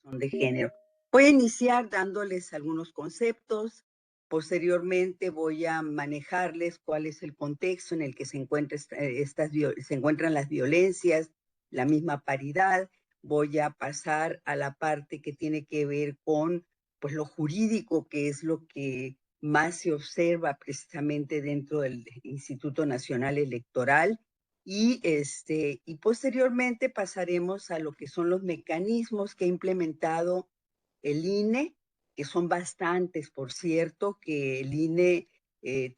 razón de género. Voy a iniciar dándoles algunos conceptos. Posteriormente voy a manejarles cuál es el contexto en el que se encuentran las violencias, la misma paridad. Voy a pasar a la parte que tiene que ver con pues, lo jurídico, que es lo que más se observa precisamente dentro del Instituto Nacional Electoral. Y posteriormente pasaremos a lo que son los mecanismos que ha implementado el INE, que son bastantes, por cierto, que el INE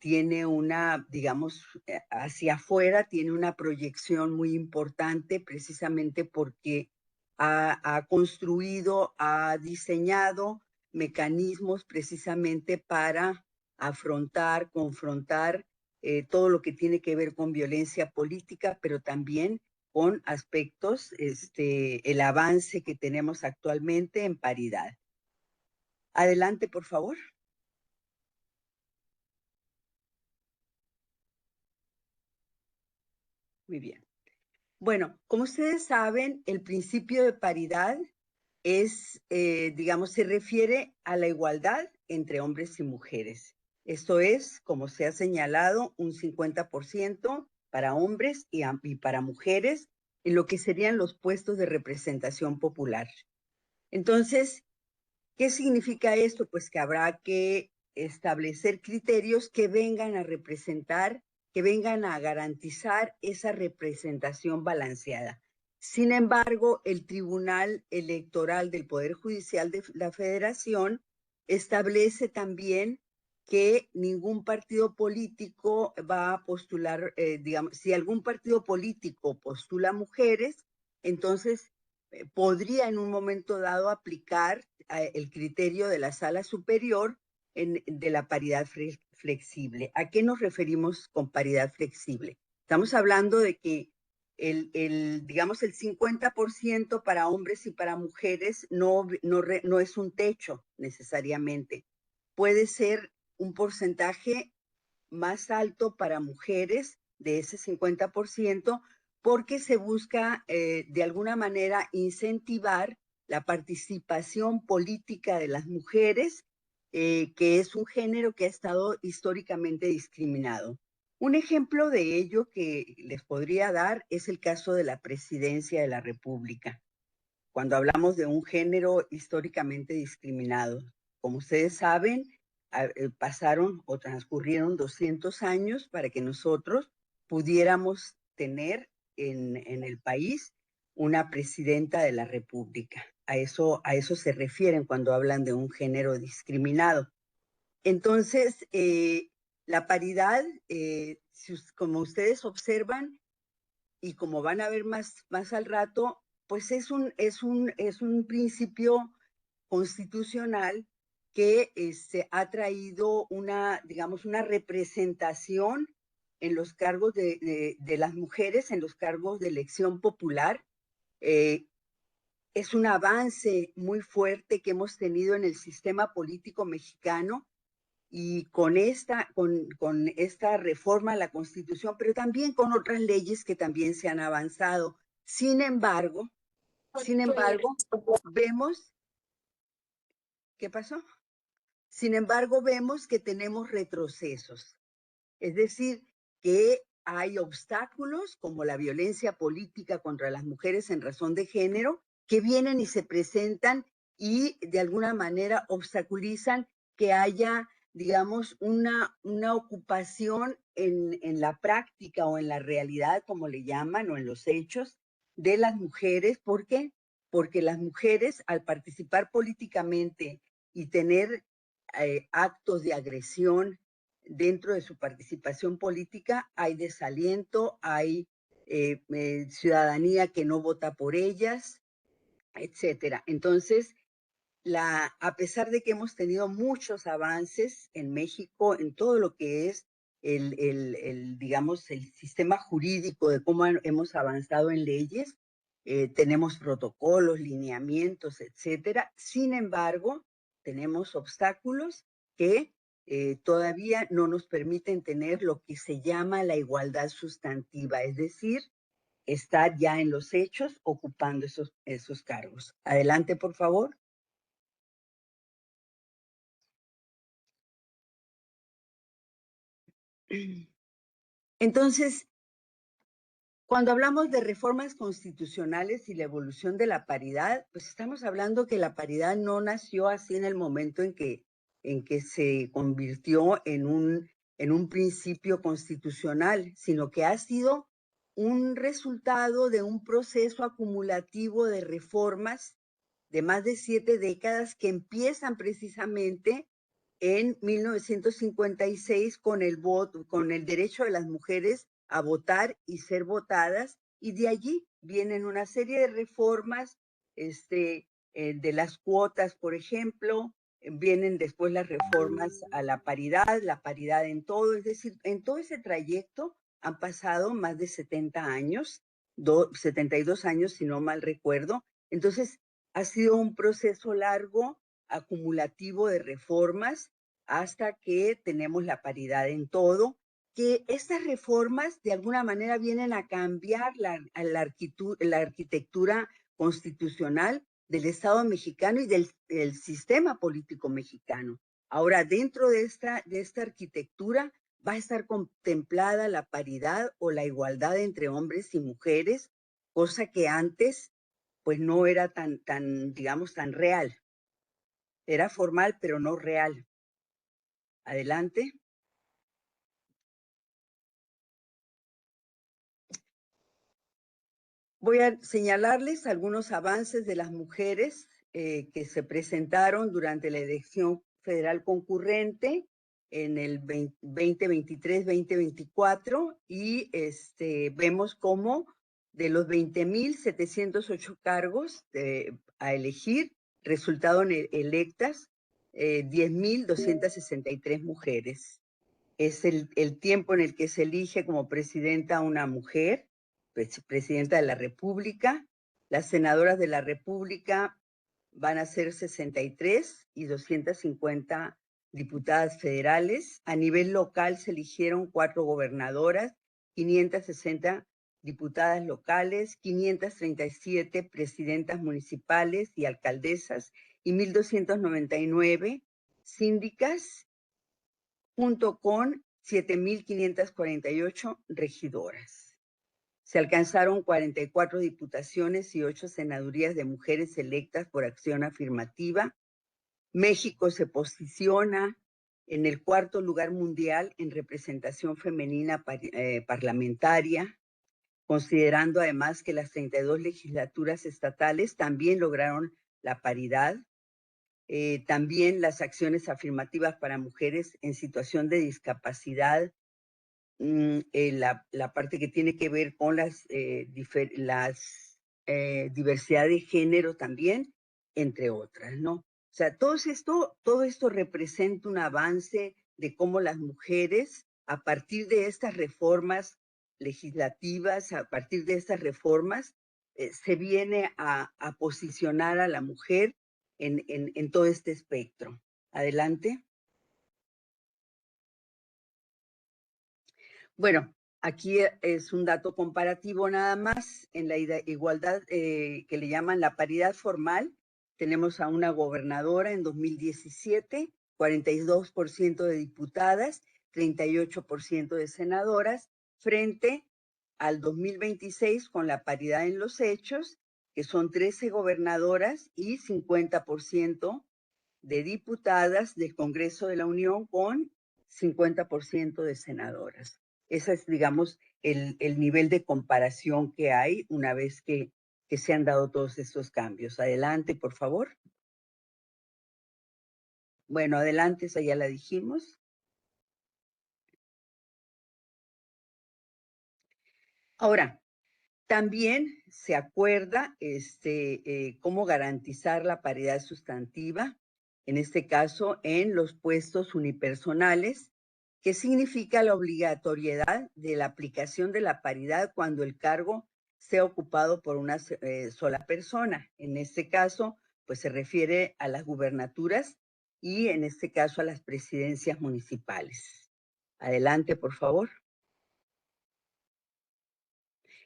tiene una, digamos, hacia afuera, tiene una proyección muy importante precisamente porque ha construido, ha diseñado mecanismos precisamente para afrontar, confrontar todo lo que tiene que ver con violencia política, pero también con aspectos, el avance que tenemos actualmente en paridad. Adelante, por favor. Muy bien. Bueno, como ustedes saben, el principio de paridad es, digamos, se refiere a la igualdad entre hombres y mujeres. Esto es, como se ha señalado, un 50% para hombres y para mujeres en lo que serían los puestos de representación popular. Entonces, ¿qué significa esto? Pues que habrá que establecer criterios que vengan a representar, que vengan a garantizar esa representación balanceada. Sin embargo, el Tribunal Electoral del Poder Judicial de la Federación establece también que ningún partido político va a postular, digamos, si algún partido político postula mujeres, entonces podría en un momento dado aplicar el criterio de la sala superior de la paridad flexible. ¿A qué nos referimos con paridad flexible? Estamos hablando de que digamos, el 50% para hombres y para mujeres no es un techo necesariamente. Puede ser un porcentaje más alto para mujeres de ese 50%, porque se busca de alguna manera incentivar la participación política de las mujeres, que es un género que ha estado históricamente discriminado. Un ejemplo de ello que les podría dar es el caso de la presidencia de la República, cuando hablamos de un género históricamente discriminado. Como ustedes saben, pasaron o transcurrieron 200 años para que nosotros pudiéramos tener en el país una presidenta de la República. A eso se refieren cuando hablan de un género discriminado. Entonces, la paridad, como ustedes observan y como van a ver más al rato, pues es un principio constitucional que ha traído digamos, una representación en los cargos de las mujeres, en los cargos de elección popular. Eh, es un avance muy fuerte que hemos tenido en el sistema político mexicano y con esta reforma a la Constitución, pero también con otras leyes que también se han avanzado. Sin embargo, vemos, ¿qué pasó? Sin embargo, vemos que tenemos retrocesos, es decir, que hay obstáculos como la violencia política contra las mujeres en razón de género que vienen y se presentan y de alguna manera obstaculizan que haya, digamos, una ocupación en la práctica o en la realidad, como le llaman, o en los hechos de las mujeres. ¿Por qué? Porque las mujeres, al participar políticamente y tener actos de agresión dentro de su participación política, hay desaliento, hay ciudadanía que no vota por ellas, etcétera. Entonces, a pesar de que hemos tenido muchos avances en México en todo lo que es digamos, el sistema jurídico de cómo hemos avanzado en leyes, tenemos protocolos, lineamientos, etcétera. Sin embargo, tenemos obstáculos que todavía no nos permiten tener lo que se llama la igualdad sustantiva, es decir, estar ya en los hechos ocupando esos cargos. Adelante, por favor. Entonces, cuando hablamos de reformas constitucionales y la evolución de la paridad, pues estamos hablando que la paridad no nació así en el momento en que se convirtió en un principio constitucional, sino que ha sido un resultado de un proceso acumulativo de reformas de más de 7 décadas que empiezan precisamente en 1956 con el voto, con el derecho de las mujeres a votar y ser votadas, y de allí vienen una serie de reformas, de las cuotas, por ejemplo, vienen después las reformas a la paridad en todo, es decir, en todo ese trayecto han pasado más de 70 años, 72 años si no mal recuerdo. Entonces, ha sido un proceso largo, acumulativo de reformas, hasta que tenemos la paridad en todo, que estas reformas de alguna manera vienen a cambiar la arquitectura constitucional del Estado mexicano y del sistema político mexicano. Ahora, dentro de esta arquitectura va a estar contemplada la paridad o la igualdad entre hombres y mujeres, cosa que antes pues no era digamos, tan real. Era formal, pero no real. Adelante. Voy a señalarles algunos avances de las mujeres que se presentaron durante la elección federal concurrente en el 2023-2024 y vemos cómo de los 20,708 cargos a elegir resultaron electas 10,263 mujeres. Es el tiempo en el que se elige como presidenta una mujer, presidenta de la República. Las senadoras de la República van a ser 63 y 250 diputadas federales. A nivel local se eligieron 4 gobernadoras, 560 diputadas locales, 537 presidentas municipales y alcaldesas y 1,299 síndicas, junto con 7,548 regidoras. Se alcanzaron 44 diputaciones y 8 senadurías de mujeres electas por acción afirmativa. México se posiciona en el 4º lugar mundial en representación femenina parlamentaria, considerando además que las 32 legislaturas estatales también lograron la paridad. También las acciones afirmativas para mujeres en situación de discapacidad, la parte que tiene que ver con diversidad de género también, entre otras, ¿no? O sea, todo esto representa un avance de cómo las mujeres, a partir de estas reformas legislativas, a partir de estas reformas, se viene a posicionar a la mujer en todo este espectro. Adelante. Bueno, aquí es un dato comparativo nada más. En la igualdad que le llaman la paridad formal, tenemos a una gobernadora en 2017, 42% de diputadas, 38% de senadoras, frente al 2026 con la paridad en los hechos, que son 13 gobernadoras y 50% de diputadas del Congreso de la Unión con 50% de senadoras. Ese es, digamos, el nivel de comparación que hay una vez que se han dado todos estos cambios. Adelante, por favor. Bueno, adelante, esa ya la dijimos. Ahora, también se acuerda cómo garantizar la paridad sustantiva, en este caso en los puestos unipersonales, que significa la obligatoriedad de la aplicación de la paridad cuando el cargo sea ocupado por una sola persona. En este caso, pues se refiere a las gubernaturas y en este caso a las presidencias municipales. Adelante, por favor.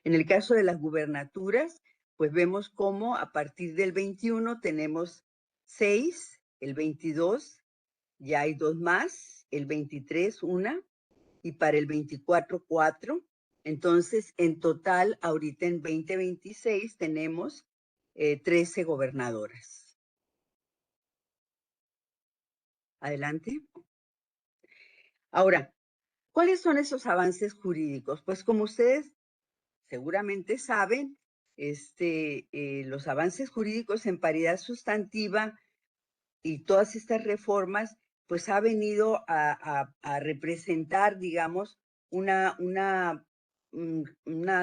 En el caso de las gubernaturas, pues vemos cómo a partir del 21 tenemos 6, el 22 ya hay 2 más, el 23 una, y para el 24 4. Entonces, en total, ahorita en 2026 tenemos 13 gobernadoras. Adelante. Ahora, ¿cuáles son esos avances jurídicos? Pues como ustedes seguramente saben, los avances jurídicos en paridad sustantiva y todas estas reformas, pues ha venido a representar, digamos,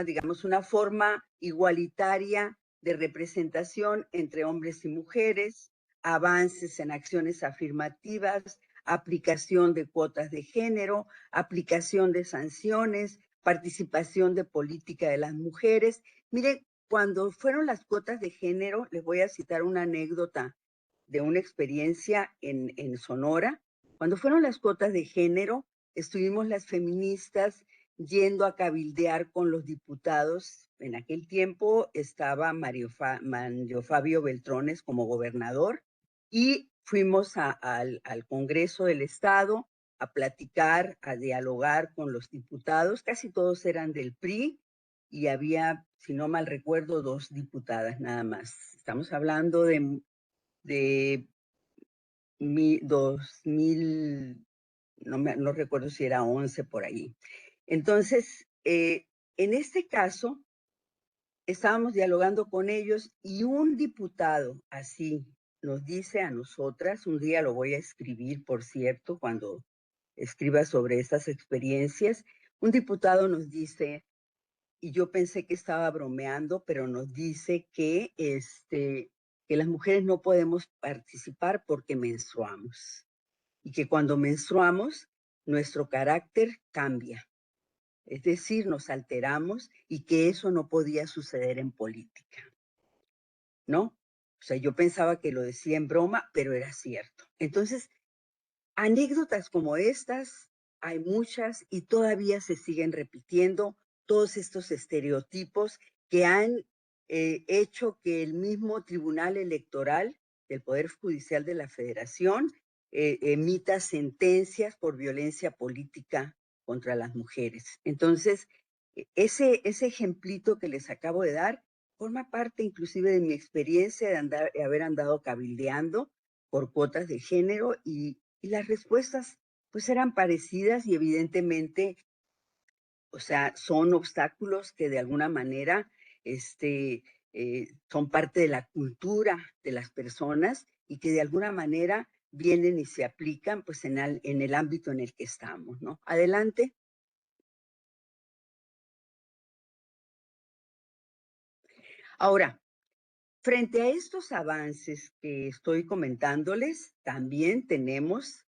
digamos, una forma igualitaria de representación entre hombres y mujeres, avances en acciones afirmativas, aplicación de cuotas de género, aplicación de sanciones, participación de política de las mujeres. Mire, cuando fueron las cuotas de género, les voy a citar una anécdota de una experiencia en Sonora. Cuando fueron las cuotas de género, estuvimos las feministas yendo a cabildear con los diputados. En aquel tiempo estaba Mario Fabio Beltrones como gobernador y fuimos al Congreso del Estado a platicar, a dialogar con los diputados. Casi todos eran del PRI y había, si no mal recuerdo, 2 diputadas nada más. Estamos hablando de 2000, no recuerdo si era 11 por ahí. Entonces, en este caso, estábamos dialogando con ellos y un diputado así nos dice a nosotras, un día lo voy a escribir, por cierto, cuando escriba sobre estas experiencias, un diputado nos dice, y yo pensé que estaba bromeando, pero nos dice que las mujeres no podemos participar porque menstruamos y que cuando menstruamos nuestro carácter cambia, es decir, nos alteramos y que eso no podía suceder en política, ¿no? O sea, yo pensaba que lo decía en broma, pero era cierto. Entonces, anécdotas como estas hay muchas y todavía se siguen repitiendo todos estos estereotipos que han hecho que el mismo Tribunal Electoral del Poder Judicial de la Federación emita sentencias por violencia política contra las mujeres. Entonces, ese ejemplito que les acabo de dar forma parte inclusive de mi experiencia de haber andado cabildeando por cuotas de género y las respuestas pues eran parecidas y evidentemente, o sea, son obstáculos que de alguna manera son parte de la cultura de las personas y que de alguna manera vienen y se aplican pues en el ámbito en el que estamos, ¿no? Adelante. Ahora, frente a estos avances que estoy comentándoles, también tenemos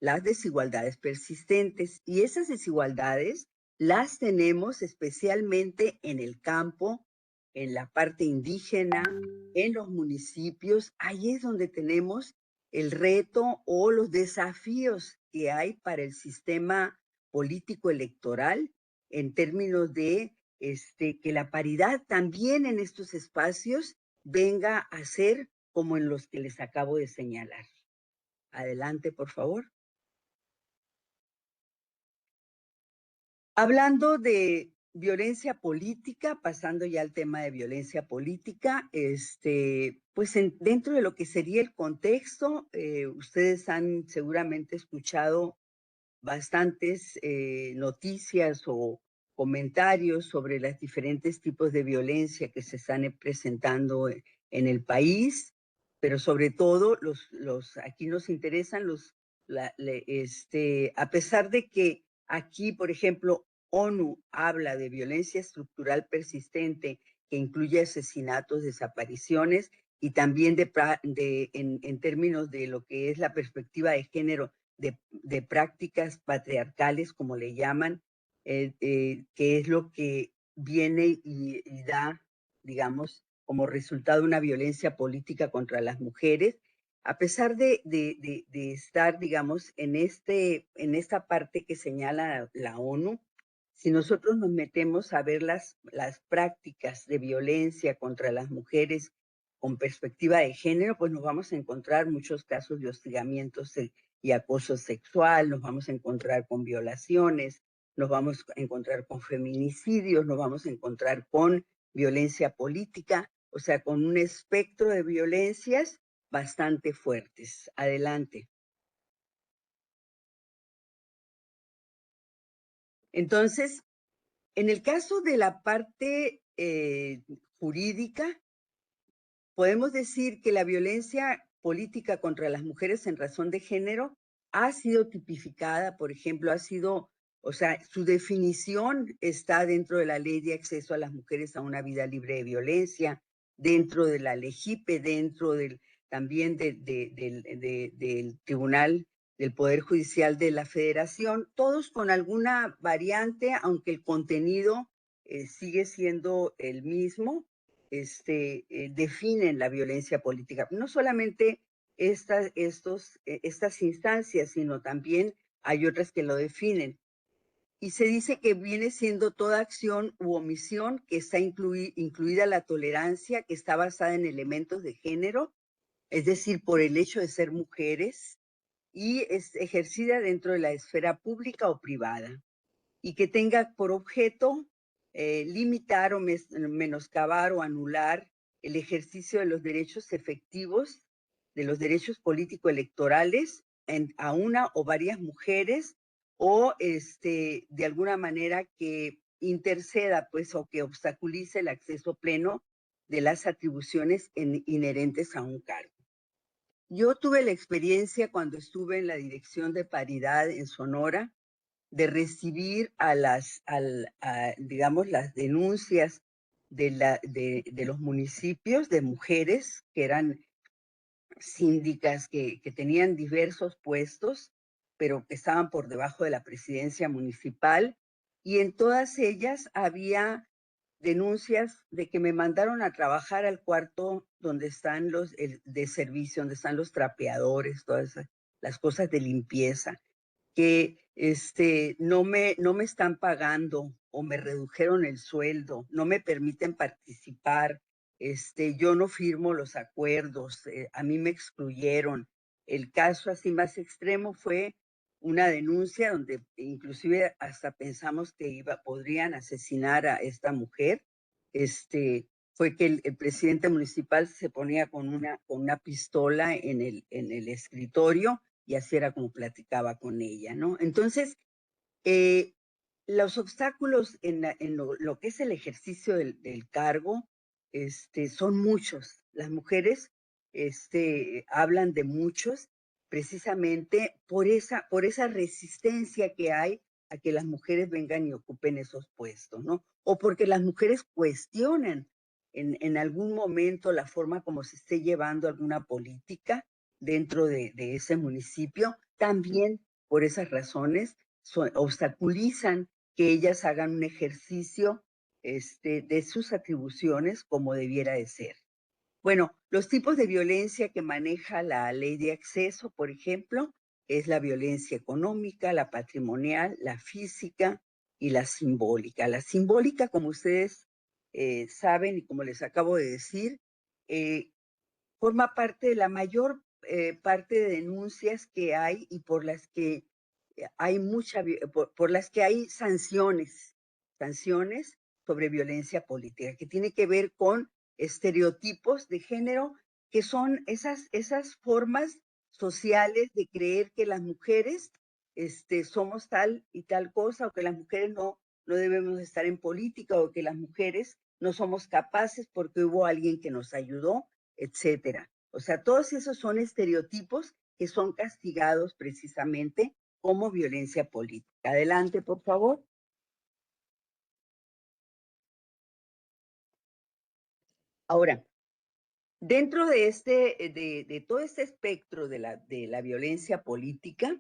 las desigualdades persistentes y esas desigualdades las tenemos especialmente en el campo, en la parte indígena, en los municipios. Ahí es donde tenemos el reto o los desafíos que hay para el sistema político electoral en términos de que la paridad también en estos espacios venga a ser como en los que les acabo de señalar. Adelante, por favor. Hablando de violencia política, pasando ya al tema de violencia política, pues dentro de lo que sería el contexto, ustedes han seguramente escuchado bastantes noticias o comentarios sobre los diferentes tipos de violencia que se están presentando en el país, pero sobre todo aquí nos interesan a pesar de que aquí, por ejemplo, ONU habla de violencia estructural persistente que incluye asesinatos, desapariciones y también en términos de lo que es la perspectiva de género, de prácticas patriarcales, como le llaman, que es lo que viene y da, digamos, como resultado una violencia política contra las mujeres. A pesar de estar, digamos, en esta parte que señala la ONU, Si nosotros nos metemos a ver las prácticas de violencia contra las mujeres con perspectiva de género, pues nos vamos a encontrar muchos casos de hostigamiento y acoso sexual, nos vamos a encontrar con violaciones, nos vamos a encontrar con feminicidios, nos vamos a encontrar con violencia política, o sea, con un espectro de violencias bastante fuertes. Adelante. Entonces, en el caso de la parte jurídica, podemos decir que la violencia política contra las mujeres en razón de género ha sido tipificada, por ejemplo, o sea, su definición está dentro de la Ley de Acceso a las Mujeres a una Vida Libre de Violencia, dentro de la LEGIPE, también del Tribunal del Poder Judicial de la Federación, todos con alguna variante, aunque el contenido sigue siendo el mismo. Definen la violencia política. No solamente estas instancias, sino también hay otras que lo definen. Y se dice que viene siendo toda acción u omisión que está incluida la tolerancia, que está basada en elementos de género, es decir, por el hecho de ser mujeres, y es ejercida dentro de la esfera pública o privada, y que tenga por objeto limitar o menoscabar o anular el ejercicio de los derechos efectivos, de los derechos político-electorales a una o varias mujeres, o de alguna manera que interceda, pues, o que obstaculice el acceso pleno de las atribuciones inherentes a un cargo. Yo tuve la experiencia cuando estuve en la Dirección de Paridad en Sonora, de recibir digamos, las denuncias de los municipios, de mujeres que eran síndicas, que tenían diversos puestos, pero que estaban por debajo de la presidencia municipal, y en todas ellas había denuncias de que me mandaron a trabajar al cuarto donde están de servicio, donde están los trapeadores, las cosas de limpieza, que no me están pagando o me redujeron el sueldo, no me permiten participar, yo no firmo los acuerdos, a mí me excluyeron. El caso así más extremo fue una denuncia donde inclusive hasta pensamos que podrían asesinar a esta mujer. Fue que el presidente municipal se ponía con una pistola en el escritorio, y así era como platicaba con ella, ¿no? Entonces, eh, los obstáculos en lo que es el ejercicio del cargo, son muchos. Las mujeres, hablan de muchos, precisamente por esa resistencia que hay a que las mujeres vengan y ocupen esos puestos, ¿no? O porque las mujeres cuestionan en algún momento la forma como se esté llevando alguna política dentro de ese municipio. También por esas razones obstaculizan que ellas hagan un ejercicio de sus atribuciones como debiera de ser. Bueno, los tipos de violencia que maneja la ley de acceso, por ejemplo, es la violencia económica, la patrimonial, la física y la simbólica. La simbólica, como ustedes saben y como les acabo de decir, eh, forma parte de la mayor parte de denuncias que hay y por las que hay por las que hay sanciones sobre violencia política, que tiene que ver con estereotipos de género, que son esas formas sociales de creer que las mujeres somos tal y tal cosa, o que las mujeres no debemos estar en política, o que las mujeres no somos capaces porque hubo alguien que nos ayudó, etcétera. O sea, todos esos son estereotipos que son castigados precisamente como violencia política. Adelante, por favor. Ahora, dentro de todo este espectro de la violencia política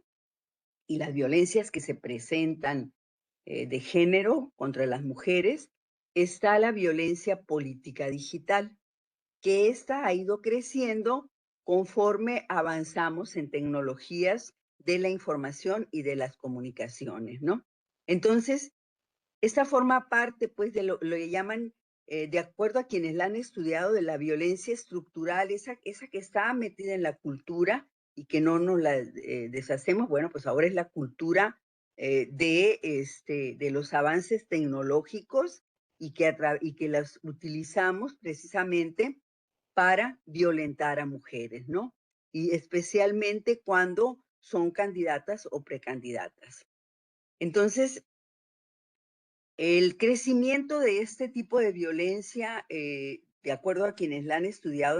y las violencias que se presentan de género contra las mujeres, está la violencia política digital, que esta ha ido creciendo conforme avanzamos en tecnologías de la información y de las comunicaciones, ¿no? Entonces, Esta forma parte, pues, de lo que llaman, de acuerdo a quienes la han estudiado, de la violencia estructural, esa que está metida en la cultura y que no nos la deshacemos. Bueno, pues ahora es la cultura de los avances tecnológicos y que las utilizamos precisamente para violentar a mujeres, ¿no? Y especialmente cuando son candidatas o precandidatas. Entonces, el crecimiento de este tipo de violencia, de acuerdo a quienes la han estudiado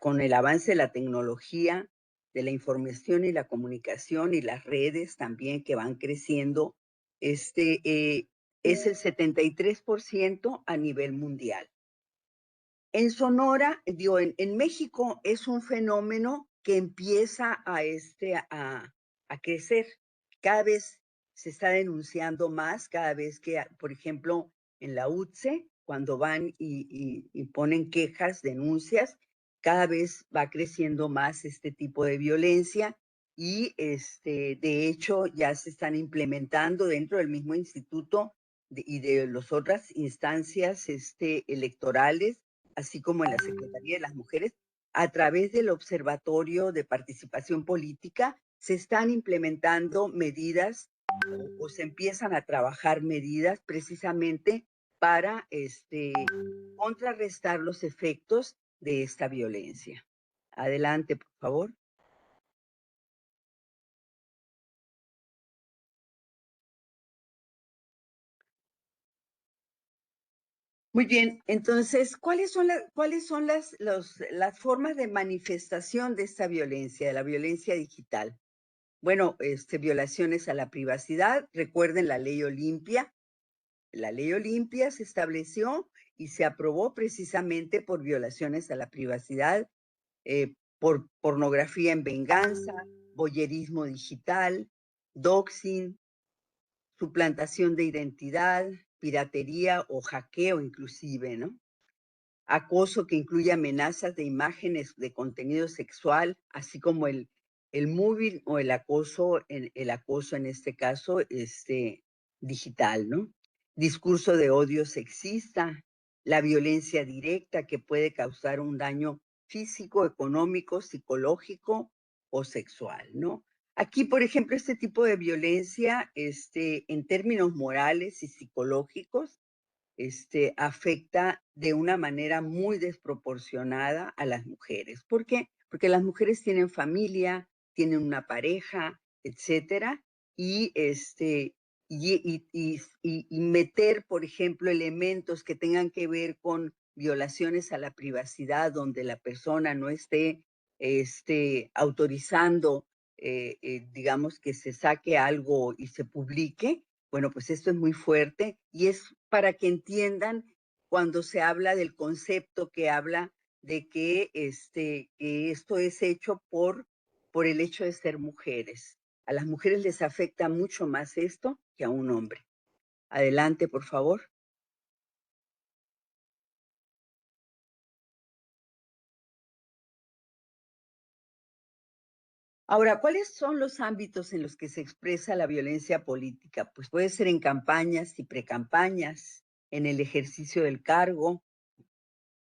con el avance de la tecnología, de la información y la comunicación y las redes también que van creciendo, este, eh, es el 73% a nivel mundial. En Sonora, digo, en México es un fenómeno que empieza a crecer. Cada vez se está denunciando más, cada vez que, por ejemplo, en la UTSE, cuando van y ponen quejas, denuncias, cada vez va creciendo más este tipo de violencia y de hecho ya se están implementando dentro del mismo instituto y de las otras instancias electorales, así como en la Secretaría de las Mujeres, a través del Observatorio de Participación Política, se están implementando medidas o se empiezan a trabajar medidas precisamente para contrarrestar los efectos de esta violencia. Adelante, por favor. Muy bien, entonces, cuáles son las formas de manifestación de esta violencia, de la violencia digital? Bueno, violaciones a la privacidad. Recuerden la ley Olimpia. La ley Olimpia se estableció y se aprobó precisamente por violaciones a la privacidad, por pornografía en venganza, voyerismo digital, doxing, suplantación de identidad, piratería o hackeo inclusive, ¿no? Acoso que incluye amenazas de imágenes de contenido sexual, así como el moving o el acoso en este caso, digital, ¿no? Discurso de odio sexista, la violencia directa que puede causar un daño físico, económico, psicológico o sexual, ¿no? Aquí, por ejemplo, este tipo de violencia, en términos morales y psicológicos, afecta de una manera muy desproporcionada a las mujeres. ¿Por qué? Porque las mujeres tienen familia, tienen una pareja, etcétera, y y meter, por ejemplo, elementos que tengan que ver con violaciones a la privacidad, donde la persona no esté autorizando, digamos, que se saque algo y se publique. Bueno, pues esto es muy fuerte y es para que entiendan cuando se habla del concepto que habla de que esto es hecho por el hecho de ser mujeres. A las mujeres les afecta mucho más esto que a un hombre. Adelante, por favor. Ahora, ¿cuáles son los ámbitos en los que se expresa la violencia política? Pues puede ser en campañas y precampañas, en el ejercicio del cargo,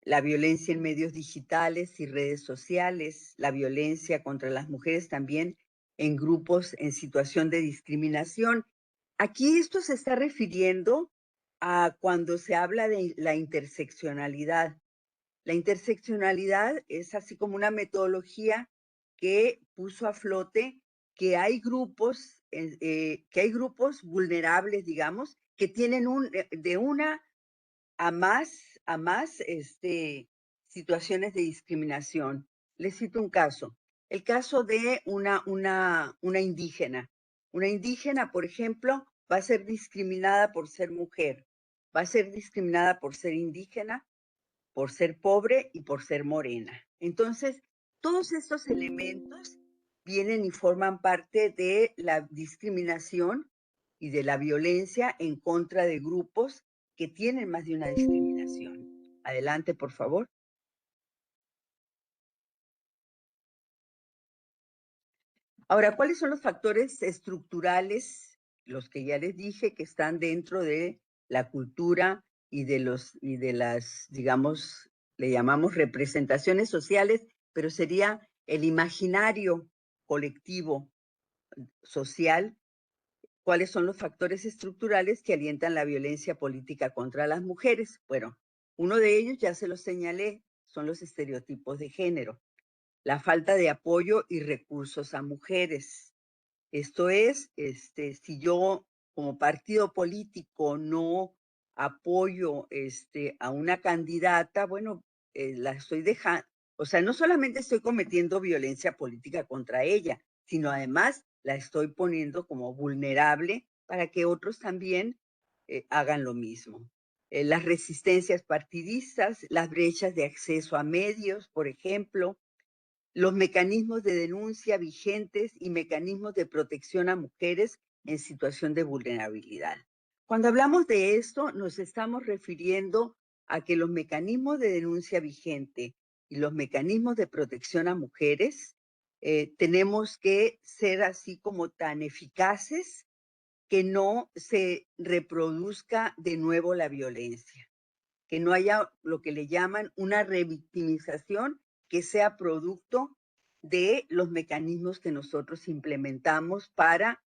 la violencia en medios digitales y redes sociales, la violencia contra las mujeres también en grupos en situación de discriminación. Aquí esto se está refiriendo a cuando se habla de la interseccionalidad. La interseccionalidad es así como una metodología que puso a flote que hay grupos vulnerables, digamos, que tienen de una a más situaciones de discriminación. Les cito un caso. El caso de una indígena. Una indígena, por ejemplo, va a ser discriminada por ser mujer, va a ser discriminada por ser indígena, por ser pobre y por ser morena. Entonces, todos estos elementos vienen y forman parte de la discriminación y de la violencia en contra de grupos que tienen más de una discriminación. Adelante, por favor. Ahora, ¿cuáles son los factores estructurales los que ya les dije que están dentro de la cultura y de las, digamos, le llamamos representaciones sociales, pero sería el imaginario colectivo social. ¿Cuáles son los factores estructurales que alientan la violencia política contra las mujeres? Bueno, uno de ellos ya se lo señalé, son los estereotipos de género, la falta de apoyo y recursos a mujeres. Esto es, si yo como partido político no apoyo a una candidata, bueno, la estoy dejando, o sea, no solamente estoy cometiendo violencia política contra ella, sino además la estoy poniendo como vulnerable para que otros también hagan lo mismo. Las resistencias partidistas, las brechas de acceso a medios, por ejemplo, los mecanismos de denuncia vigentes y mecanismos de protección a mujeres en situación de vulnerabilidad. Cuando hablamos de esto, nos estamos refiriendo a que los mecanismos de denuncia vigente y los mecanismos de protección a mujeres tenemos que ser así como tan eficaces que no se reproduzca de nuevo la violencia, que no haya lo que le llaman una revictimización que sea producto de los mecanismos que nosotros implementamos para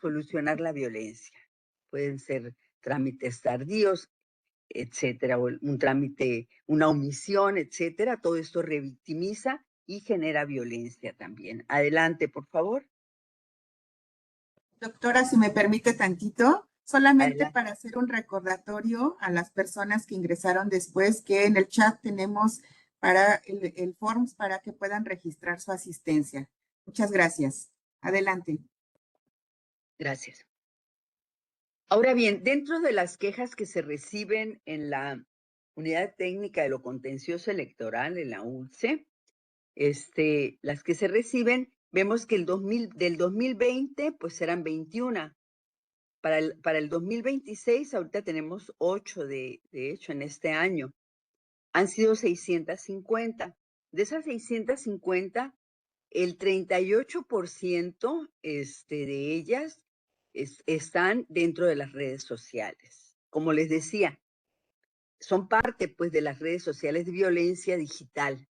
solucionar la violencia. Pueden ser trámites tardíos, etcétera, o un trámite, una omisión, etcétera. Todo esto revictimiza y genera violencia también. Adelante, por favor. Doctora, si me permite tantito, solamente Adelante. para hacer un recordatorio a las personas que ingresaron después, que en el chat tenemos para el Forms para que puedan registrar su asistencia. Muchas gracias. Adelante. Gracias. Ahora bien, dentro de las quejas que se reciben en la Unidad Técnica de lo Contencioso Electoral, en la ULCE, las que se reciben, vemos que del 2020, pues eran 21. Para el 2026, ahorita tenemos 8, de hecho, en este año. Han sido 650. De esas 650, el 38% de ellas están dentro de las redes sociales. Como les decía, son parte pues de las redes sociales de violencia digital.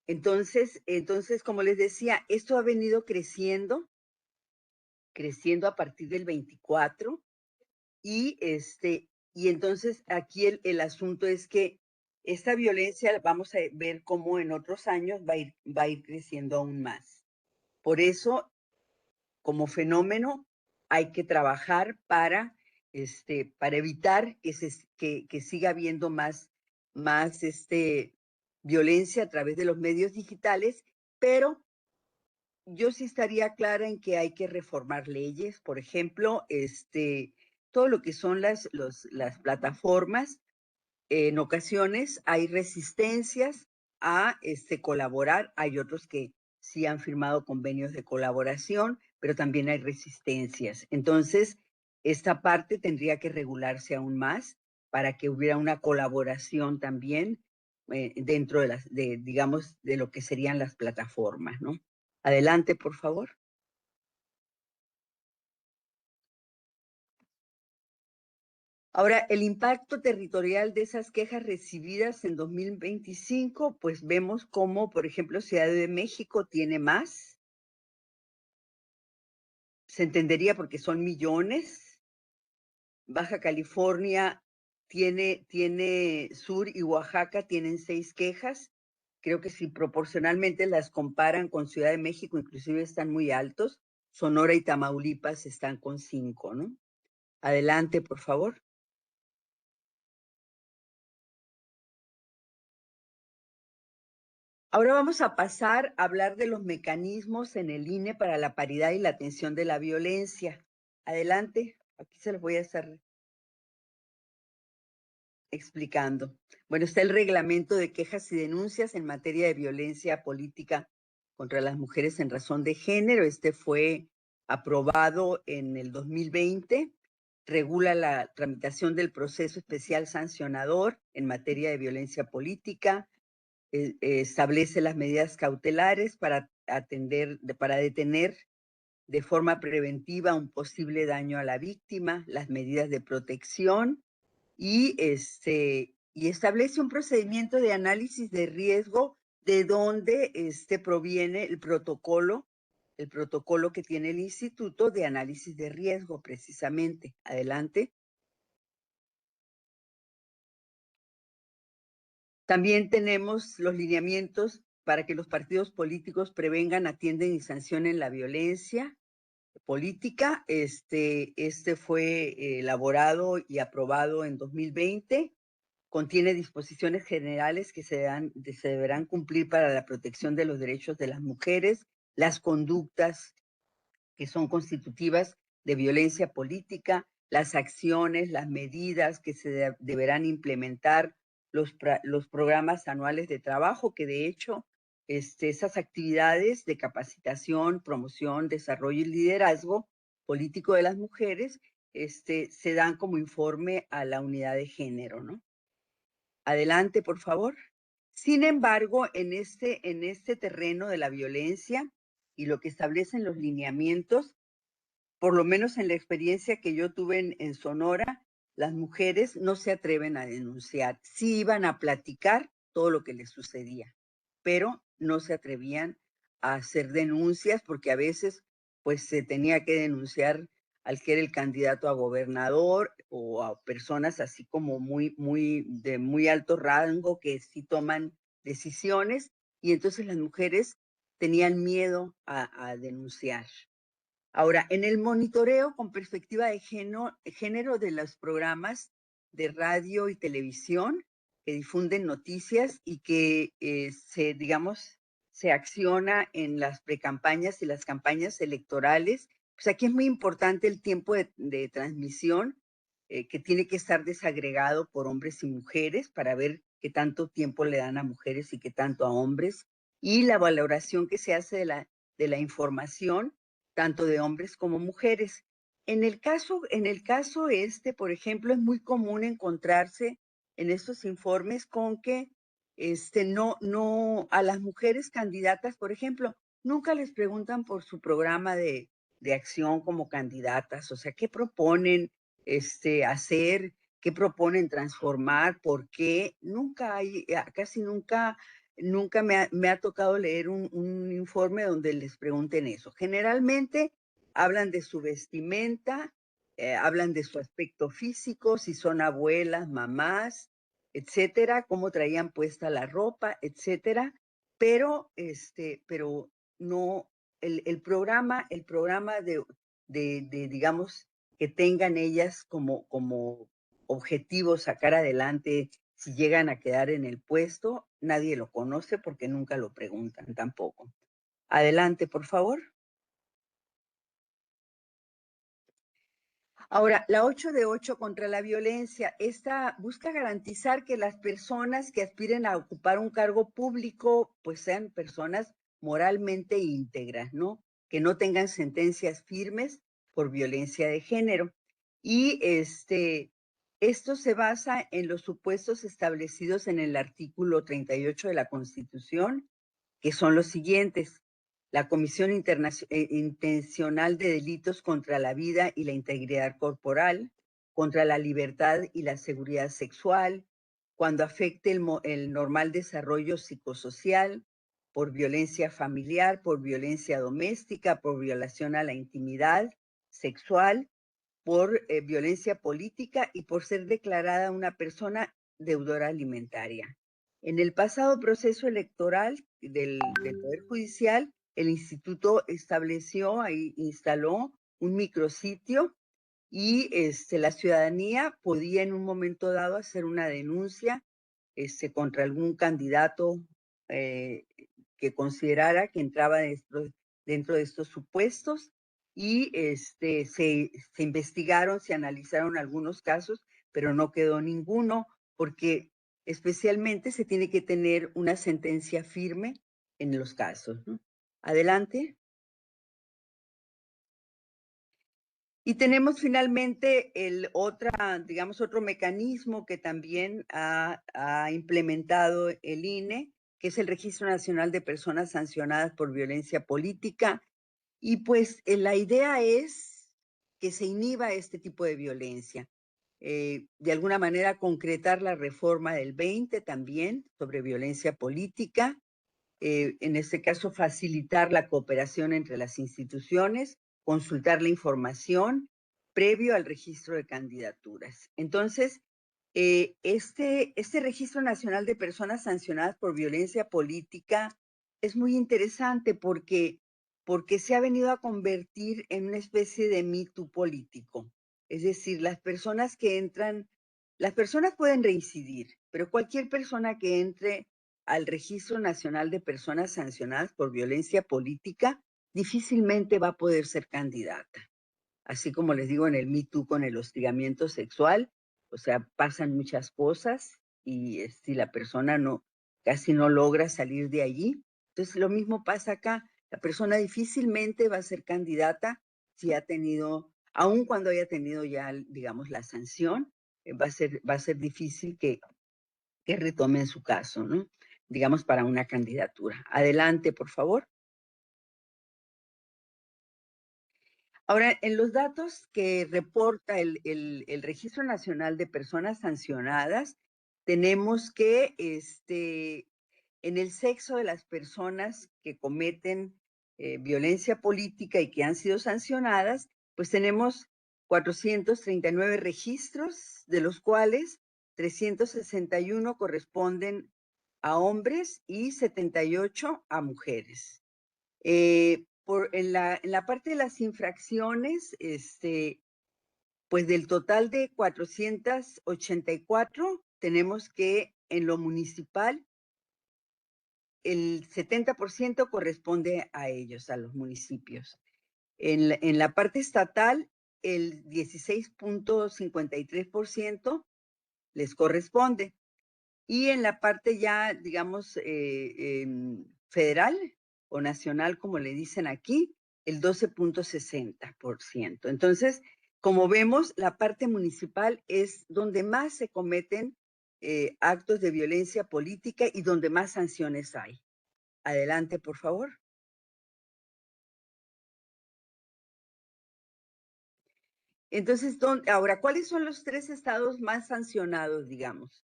Entonces, como les decía, esto ha venido creciendo a partir del 24 y entonces aquí el asunto es que esta violencia vamos a ver cómo en otros años va a ir creciendo aún más. Por eso, como fenómeno, hay que trabajar para evitar que siga habiendo más violencia a través de los medios digitales, pero yo sí estaría clara en que hay que reformar leyes, por ejemplo, todo lo que son las plataformas. En ocasiones hay resistencias a colaborar, hay otros que sí han firmado convenios de colaboración, pero también hay resistencias. Entonces, esta parte tendría que regularse aún más para que hubiera una colaboración también dentro digamos, de lo que serían las plataformas, ¿no? Adelante, por favor. Ahora, el impacto territorial de esas quejas recibidas en 2025, pues vemos cómo, por ejemplo, Ciudad de México tiene más. Se entendería porque son millones. Baja California tiene Sur y Oaxaca tienen 6 quejas. Creo que si proporcionalmente las comparan con Ciudad de México, inclusive están muy altos. Sonora y Tamaulipas están con 5, ¿no? Adelante, por favor. Ahora vamos a pasar a hablar de los mecanismos en el INE para la paridad y la atención de la violencia. Adelante, aquí se los voy a estar explicando. Bueno, está el reglamento de quejas y denuncias en materia de violencia política contra las mujeres en razón de género. Este fue aprobado en el 2020. Regula la tramitación del proceso especial sancionador en materia de violencia política. Establece las medidas cautelares para detener de forma preventiva un posible daño a la víctima, las medidas de protección y establece un procedimiento de análisis de riesgo de donde proviene el protocolo que tiene el Instituto de Análisis de Riesgo, precisamente. Adelante. También tenemos los lineamientos para que los partidos políticos prevengan, atiendan y sancionen la violencia política. Este fue elaborado y aprobado en 2020. Contiene disposiciones generales que se deberán cumplir para la protección de los derechos de las mujeres, las conductas que son constitutivas de violencia política, las acciones, las medidas que se deberán implementar, los programas anuales de trabajo, que de hecho esas actividades de capacitación, promoción, desarrollo y liderazgo político de las mujeres se dan como informe a la unidad de género, ¿no? Adelante, por favor. Sin embargo, en este terreno de la violencia y lo que establecen los lineamientos, por lo menos en la experiencia que yo tuve en Sonora, las mujeres no se atreven a denunciar. Sí iban a platicar todo lo que les sucedía, pero no se atrevían a hacer denuncias porque a veces pues se tenía que denunciar al que era el candidato a gobernador o a personas así como de muy alto rango que sí toman decisiones, y entonces las mujeres tenían miedo a denunciar. Ahora, en el monitoreo con perspectiva de género de los programas de radio y televisión que difunden noticias y que se acciona en las precampañas y las campañas electorales, pues aquí es muy importante el tiempo de transmisión, que tiene que estar desagregado por hombres y mujeres para ver qué tanto tiempo le dan a mujeres y qué tanto a hombres, y la valoración que se hace de la información tanto de hombres como mujeres. En el caso por ejemplo, es muy común encontrarse en estos informes con que no a las mujeres candidatas, por ejemplo, nunca les preguntan por su programa de acción como candidatas, o sea, qué proponen hacer, qué proponen transformar, por qué. Casi nunca me ha tocado leer un informe donde les pregunten eso. Generalmente hablan de su vestimenta, hablan de su aspecto físico, si son abuelas, mamás, etcétera, cómo traían puesta la ropa, etcétera, pero no, el programa digamos, que tengan ellas como objetivo sacar adelante si llegan a quedar en el puesto, nadie lo conoce porque nunca lo preguntan tampoco. Adelante, por favor. Ahora, la 8 de 8 contra la violencia, esta busca garantizar que las personas que aspiren a ocupar un cargo público, pues sean personas moralmente íntegras, ¿no? Que no tengan sentencias firmes por violencia de género. Y esto se basa en los supuestos establecidos en el artículo 38 de la Constitución, que son los siguientes: la Comisión Intencional de Delitos contra la Vida y la Integridad Corporal, contra la libertad y la seguridad sexual, cuando afecte el normal desarrollo psicosocial, por violencia familiar, por violencia doméstica, por violación a la intimidad sexual, por violencia política y por ser declarada una persona deudora alimentaria. En el pasado proceso electoral del Poder Judicial, el instituto instaló un micrositio, y la ciudadanía podía en un momento dado hacer una denuncia contra algún candidato que considerara que entraba dentro de estos supuestos, y se investigaron, se analizaron algunos casos, pero no quedó ninguno, porque especialmente se tiene que tener una sentencia firme en los casos, ¿no? Adelante. Y tenemos finalmente otro mecanismo que también ha implementado el INE, que es el Registro Nacional de Personas Sancionadas por Violencia Política. Y pues la idea es que se inhiba este tipo de violencia. De alguna manera concretar la reforma del 20 también sobre violencia política, en este caso facilitar la cooperación entre las instituciones, consultar la información previo al registro de candidaturas. Entonces, este Registro Nacional de Personas Sancionadas por Violencia Política es muy interesante porque se ha venido a convertir en una especie de Me Too político. Es decir, las personas pueden reincidir, pero cualquier persona que entre al Registro Nacional de Personas Sancionadas por Violencia Política difícilmente va a poder ser candidata. Así como les digo en el Me Too con el hostigamiento sexual, o sea, pasan muchas cosas y si la persona casi no logra salir de allí, entonces lo mismo pasa acá. La persona difícilmente va a ser candidata si ha tenido, aun cuando haya tenido ya, digamos, la sanción, va a ser difícil que retomen su caso, ¿no? Digamos, para una candidatura. Adelante, por favor. Ahora, en los datos que reporta el Registro Nacional de Personas Sancionadas, tenemos que en el sexo de las personas que cometen violencia política y que han sido sancionadas, pues tenemos 439 registros, de los cuales 361 corresponden a hombres y 78 a mujeres. En la parte de las infracciones, pues del total de 484, tenemos que en lo municipal el 70% corresponde a ellos, a los municipios. En la parte estatal, el 16.53% les corresponde. Y en la parte ya, digamos, federal o nacional, como le dicen aquí, el 12.60%. Entonces, como vemos, la parte municipal es donde más se cometen actos de violencia política y donde más sanciones hay. Adelante, por favor. Entonces, ahora, ¿cuáles son los 3 estados más sancionados, digamos?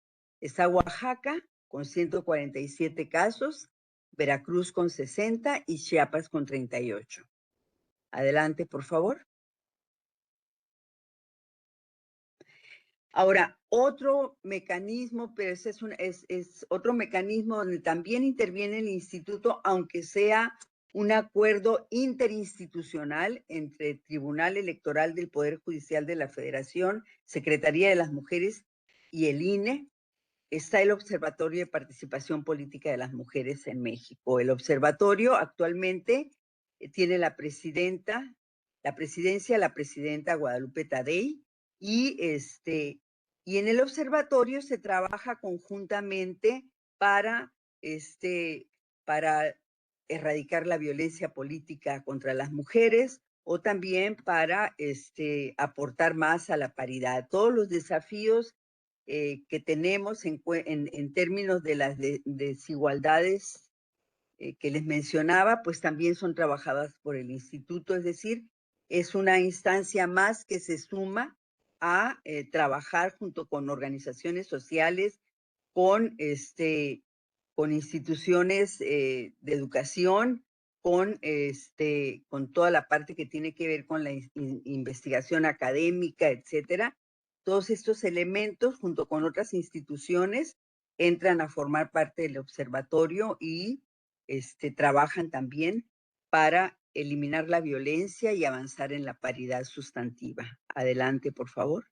Está Oaxaca con 147 casos, Veracruz con 60 y Chiapas con 38. Adelante, por favor. Ahora, otro mecanismo, pero ese es otro mecanismo donde también interviene el instituto, aunque sea un acuerdo interinstitucional entre Tribunal Electoral del Poder Judicial de la Federación, Secretaría de las Mujeres y el INE. Está el Observatorio de Participación Política de las Mujeres en México. El observatorio actualmente tiene la presidencia, la presidenta Guadalupe Tadei, y en el observatorio se trabaja conjuntamente para para erradicar la violencia política contra las mujeres o también para aportar más a la paridad. Todos los desafíos que tenemos en términos de las desigualdades que les mencionaba, pues también son trabajadas por el instituto, es decir, es una instancia más que se suma a trabajar junto con organizaciones sociales, con, con instituciones de educación, con toda la parte que tiene que ver con la investigación académica, etcétera. Todos estos elementos, junto con otras instituciones, entran a formar parte del observatorio y trabajan también para eliminar la violencia y avanzar en la paridad sustantiva. Adelante, por favor.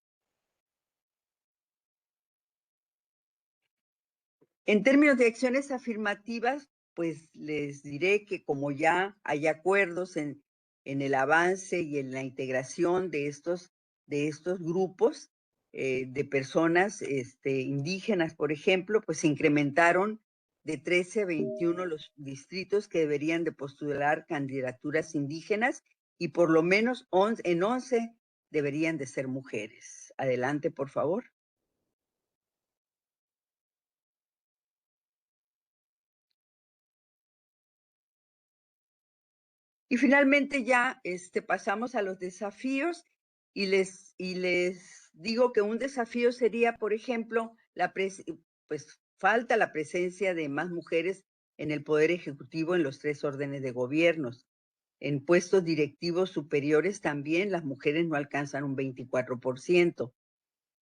En términos de acciones afirmativas, pues les diré que como ya hay acuerdos en el avance y en la integración de estos grupos de personas indígenas, por ejemplo, pues se incrementaron de 13 a 21 los distritos que deberían de postular candidaturas indígenas y por lo menos en 11 deberían de ser mujeres. Adelante, por favor. Y finalmente ya pasamos a los desafíos y les digo que un desafío sería, por ejemplo, pues falta la presencia de más mujeres en el Poder Ejecutivo en los 3 órdenes de gobiernos. En puestos directivos superiores también las mujeres no alcanzan un 24%.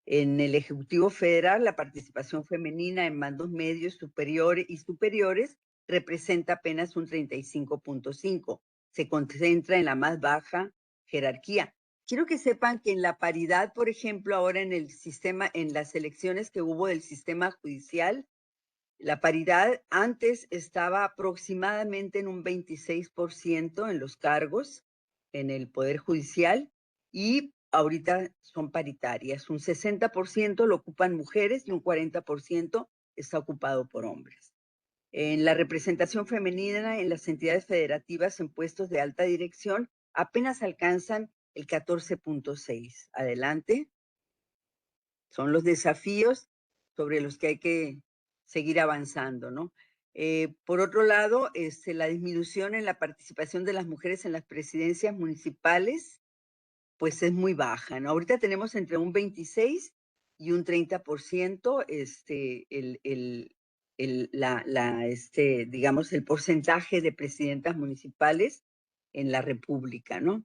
En el Ejecutivo Federal, la participación femenina en mandos medios superiores y superiores representa apenas un 35.5%. Se concentra en la más baja jerarquía. Quiero que sepan que en la paridad, por ejemplo, ahora en el sistema, en las elecciones que hubo del sistema judicial, la paridad antes estaba aproximadamente en un 26% en los cargos en el Poder Judicial y ahorita son paritarias. Un 60% lo ocupan mujeres y un 40% está ocupado por hombres. En la representación femenina en las entidades federativas en puestos de alta dirección apenas alcanzan el 14.6%. Adelante. Son los desafíos sobre los que hay que seguir avanzando, ¿no? Por otro lado, la disminución en la participación de las mujeres en las presidencias municipales, pues es muy baja, ¿no? Ahorita tenemos entre un 26 y un 30%, digamos, el porcentaje de presidentas municipales en la República, ¿no?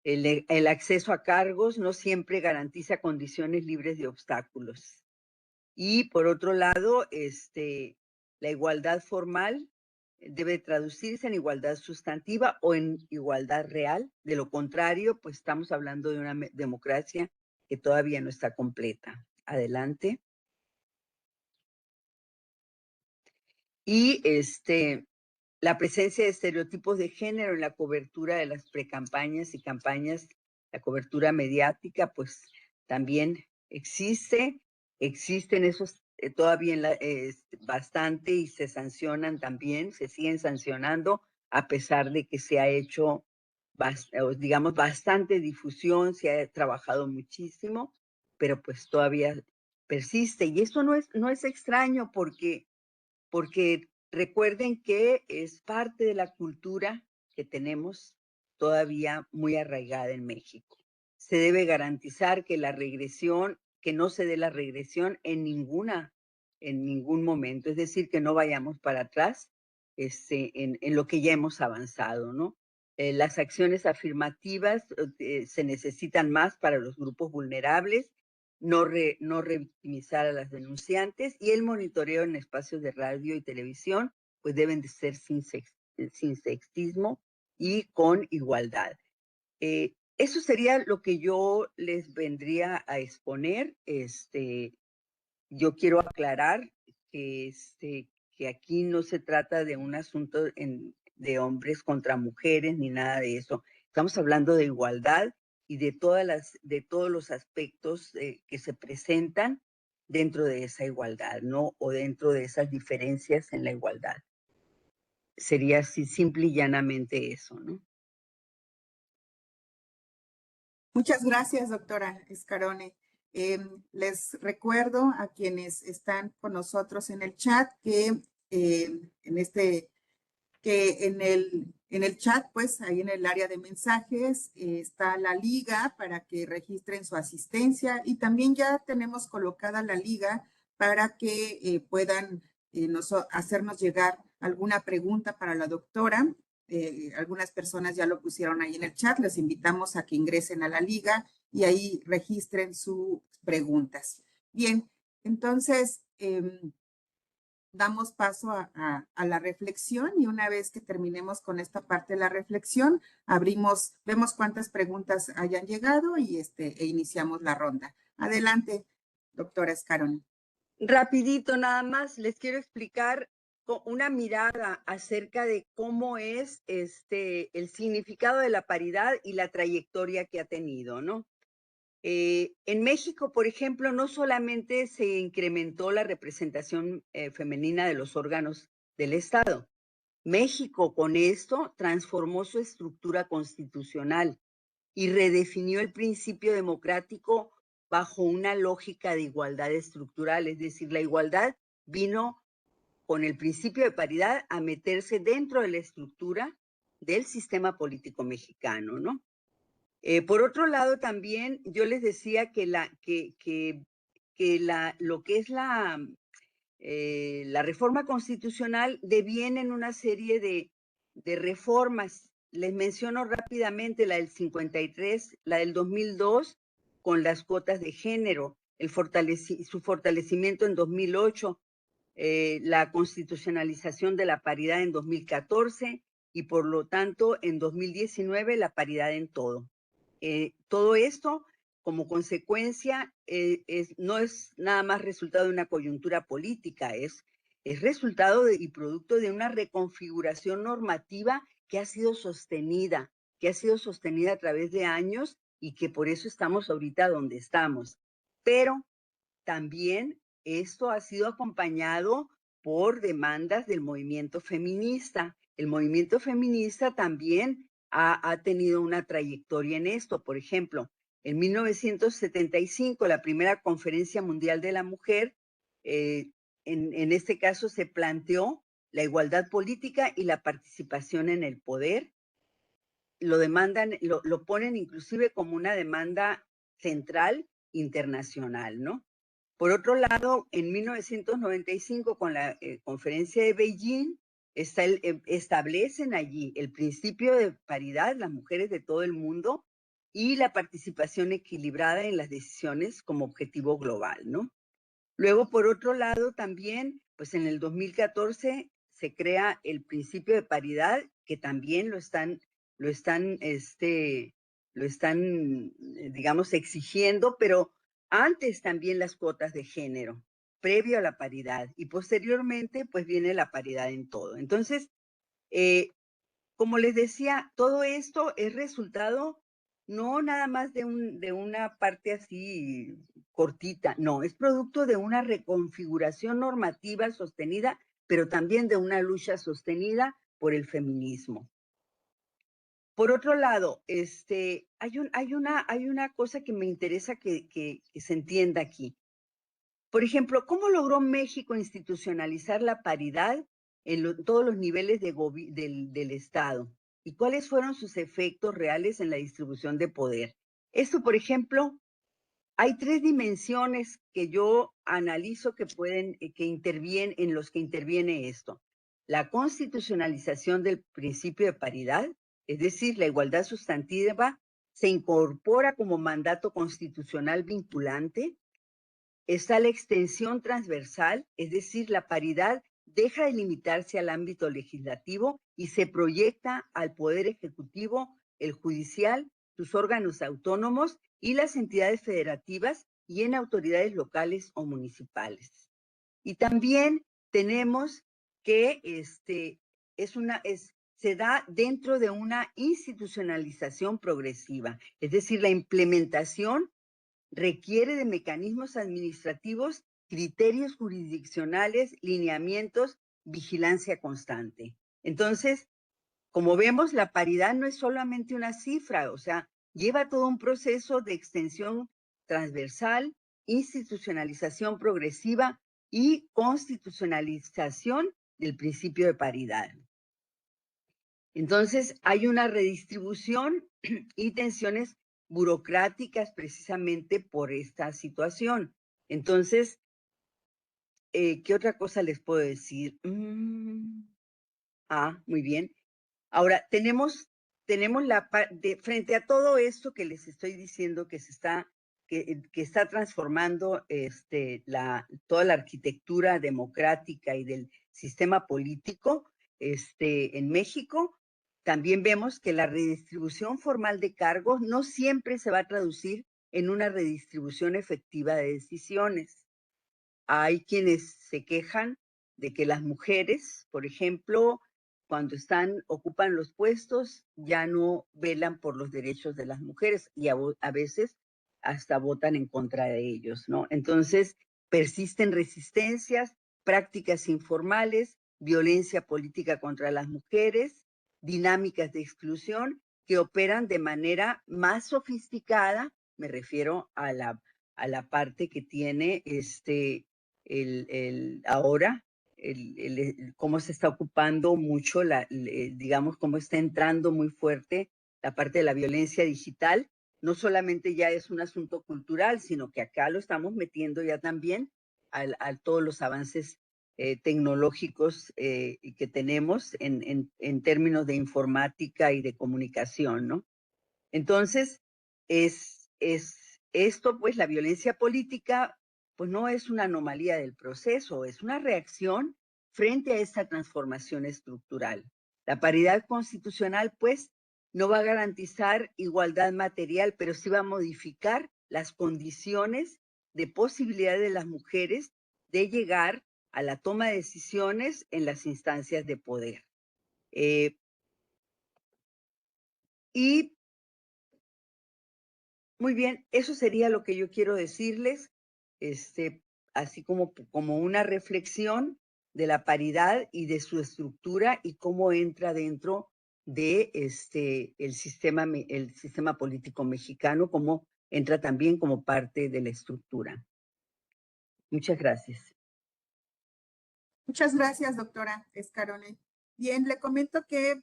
El acceso a cargos no siempre garantiza condiciones libres de obstáculos. Y por otro lado, la igualdad formal debe traducirse en igualdad sustantiva o en igualdad real. De lo contrario, pues estamos hablando de una democracia que todavía no está completa. Adelante. Y la presencia de estereotipos de género en la cobertura de las precampañas y campañas, la cobertura mediática, pues también existen esos todavía bastante y se sancionan también, se siguen sancionando a pesar de que se ha hecho, digamos, bastante difusión, se ha trabajado muchísimo, pero pues todavía persiste. Y eso no es extraño porque recuerden que es parte de la cultura que tenemos todavía muy arraigada en México. Se debe garantizar que que no se dé la regresión en ningún momento, es decir, que no vayamos para atrás en lo que ya hemos avanzado, ¿no? Las acciones afirmativas se necesitan más para los grupos vulnerables, no revictimizar a las denunciantes, y el monitoreo en espacios de radio y televisión pues deben de ser sin sexismo y con igualdad. Eso sería lo que yo les vendría a exponer. Yo quiero aclarar que aquí no se trata de un asunto de hombres contra mujeres ni nada de eso. Estamos hablando de igualdad y de todos los aspectos que se presentan dentro de esa igualdad, ¿no? O dentro de esas diferencias en la igualdad. Sería así simple y llanamente eso, ¿no? Muchas gracias, doctora Escarone. Les recuerdo a quienes están con nosotros en el chat que en el chat, pues ahí en el área de mensajes está la liga para que registren su asistencia y también ya tenemos colocada la liga para que puedan hacernos llegar alguna pregunta para la doctora. Algunas personas ya lo pusieron ahí en el chat. Les invitamos a que ingresen a la liga y ahí registren sus preguntas. Bien, entonces damos paso a la reflexión y una vez que terminemos con esta parte de la reflexión, vemos cuántas preguntas hayan llegado y e iniciamos la ronda. Adelante, doctora Escarone. Rapidito nada más, les quiero explicar con una mirada acerca de cómo es el significado de la paridad y la trayectoria que ha tenido, ¿no? En México, por ejemplo, no solamente se incrementó la representación femenina de los órganos del Estado. México con esto transformó su estructura constitucional y redefinió el principio democrático bajo una lógica de igualdad estructural, es decir, la igualdad vino con el principio de paridad a meterse dentro de la estructura del sistema político mexicano, ¿no? Por otro lado, también yo les decía que lo que es la reforma constitucional deviene en una serie de reformas. Les menciono rápidamente la del 53, la del 2002, con las cuotas de género, su fortalecimiento en 2008, la constitucionalización de la paridad en 2014 y por lo tanto en 2019 la paridad en todo. Todo esto como consecuencia no es nada más resultado de una coyuntura política, es resultado y producto de una reconfiguración normativa que ha sido sostenida a través de años y que por eso estamos ahorita donde estamos. Pero también esto ha sido acompañado por demandas del movimiento feminista. El movimiento feminista también ha tenido una trayectoria en esto. Por ejemplo, en 1975, la primera Conferencia Mundial de la Mujer, en este caso se planteó la igualdad política y la participación en el poder. Lo demandan, lo ponen inclusive como una demanda central internacional, ¿no? Por otro lado, en 1995, con la conferencia de Beijing, establecen allí el principio de paridad, las mujeres de todo el mundo, y la participación equilibrada en las decisiones como objetivo global, ¿no? Luego, por otro lado, también, pues en el 2014 se crea el principio de paridad, que también digamos, exigiendo, pero antes también las cuotas de género, previo a la paridad, y posteriormente, pues viene la paridad en todo. Entonces, eh, como les decía, todo esto es resultado no nada más de una parte así cortita, no, es producto de una reconfiguración normativa sostenida, pero también de una lucha sostenida por el feminismo. Por otro lado, hay una cosa que me interesa que se entienda aquí. Por ejemplo, ¿cómo logró México institucionalizar la paridad en todos los niveles del Estado? ¿Y cuáles fueron sus efectos reales en la distribución de poder? Esto, por ejemplo, hay tres dimensiones que yo analizo en los que interviene esto. La constitucionalización del principio de paridad, es decir, la igualdad sustantiva, se incorpora como mandato constitucional vinculante. Está la extensión transversal, es decir, la paridad deja de limitarse al ámbito legislativo y se proyecta al Poder Ejecutivo, el Judicial, sus órganos autónomos y las entidades federativas y en autoridades locales o municipales. Y también tenemos que se da dentro de una institucionalización progresiva, es decir, la implementación requiere de mecanismos administrativos, criterios jurisdiccionales, lineamientos, vigilancia constante. Entonces, como vemos, la paridad no es solamente una cifra, o sea, lleva todo un proceso de extensión transversal, institucionalización progresiva y constitucionalización del principio de paridad. Entonces, hay una redistribución y tensiones burocráticas precisamente por esta situación. Entonces, ¿qué otra cosa les puedo decir? Muy bien. Ahora, tenemos frente a todo esto que les estoy diciendo que que está transformando toda la arquitectura democrática y del sistema político en México, también vemos que la redistribución formal de cargos no siempre se va a traducir en una redistribución efectiva de decisiones. Hay quienes se quejan de que las mujeres, por ejemplo, cuando ocupan los puestos, ya no velan por los derechos de las mujeres y a veces hasta votan en contra de ellos, ¿no? Entonces, persisten resistencias, prácticas informales, violencia política contra las mujeres, dinámicas de exclusión que operan de manera más sofisticada, me refiero a la parte que tiene ahora cómo se está ocupando mucho, digamos, cómo está entrando muy fuerte la parte de la violencia digital. No solamente ya es un asunto cultural, sino que acá lo estamos metiendo ya también a todos los avances tecnológicos que tenemos en términos de informática y de comunicación, ¿no? Entonces, esto, pues la violencia política, pues no es una anomalía del proceso, es una reacción frente a esta transformación estructural. La paridad constitucional, pues, no va a garantizar igualdad material, pero sí va a modificar las condiciones de posibilidad de las mujeres de llegar a la toma de decisiones en las instancias de poder. Y muy bien, eso sería lo que yo quiero decirles, así como una reflexión de la paridad y de su estructura y cómo entra dentro de el sistema político mexicano, cómo entra también como parte de la estructura. Muchas gracias. Muchas gracias, doctora Escarone. Bien, les comento que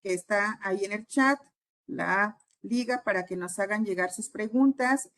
está ahí en el chat la liga para que nos hagan llegar sus preguntas.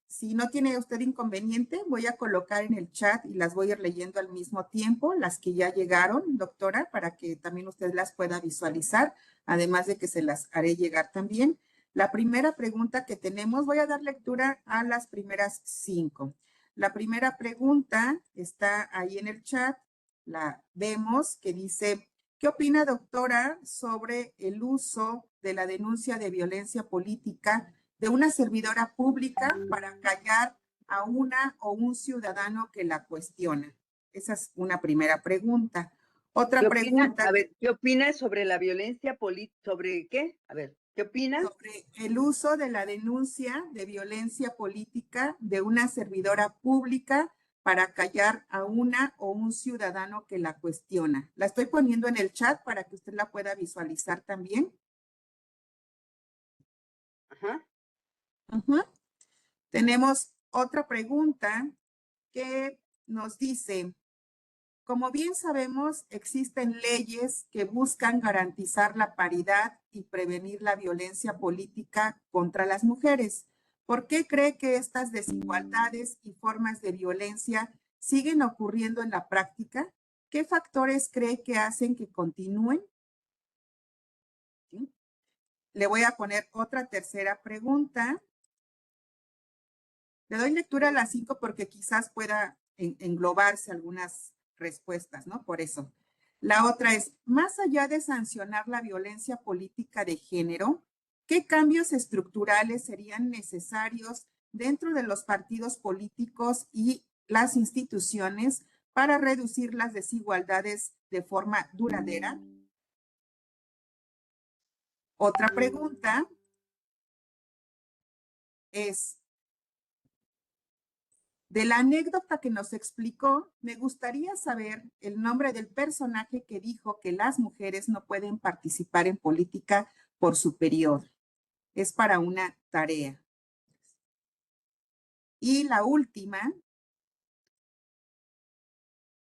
Si no tiene usted inconveniente, voy a colocar en el chat y las voy a ir leyendo al mismo tiempo, las que ya llegaron, doctora, para que también usted las pueda visualizar, además de que se las haré llegar también. La primera pregunta que tenemos, voy a dar lectura a las primeras 5. La primera pregunta está ahí en el chat, la vemos, que dice, ¿qué opina, doctora, sobre el uso de la denuncia de violencia política de una servidora pública para callar a una o un ciudadano que la cuestiona? Esa es una primera pregunta. Otra pregunta. A ver, ¿qué opinas sobre la violencia política? ¿Sobre qué? A ver, ¿qué opinas? Sobre el uso de la denuncia de violencia política de una servidora pública para callar a una o un ciudadano que la cuestiona. La estoy poniendo en el chat para que usted la pueda visualizar también. Ajá. Tenemos otra pregunta que nos dice, como bien sabemos, existen leyes que buscan garantizar la paridad y prevenir la violencia política contra las mujeres. ¿Por qué cree que estas desigualdades y formas de violencia siguen ocurriendo en la práctica? ¿Qué factores cree que hacen que continúen? ¿Sí? Le voy a poner otra tercera pregunta. Le doy lectura a las 5 porque quizás pueda englobarse algunas respuestas, ¿no? Por eso. La otra es, más allá de sancionar la violencia política de género, ¿qué cambios estructurales serían necesarios dentro de los partidos políticos y las instituciones para reducir las desigualdades de forma duradera? Otra pregunta es, de la anécdota que nos explicó, me gustaría saber el nombre del personaje que dijo que las mujeres no pueden participar en política por su periodo. Es para una tarea. Y la última,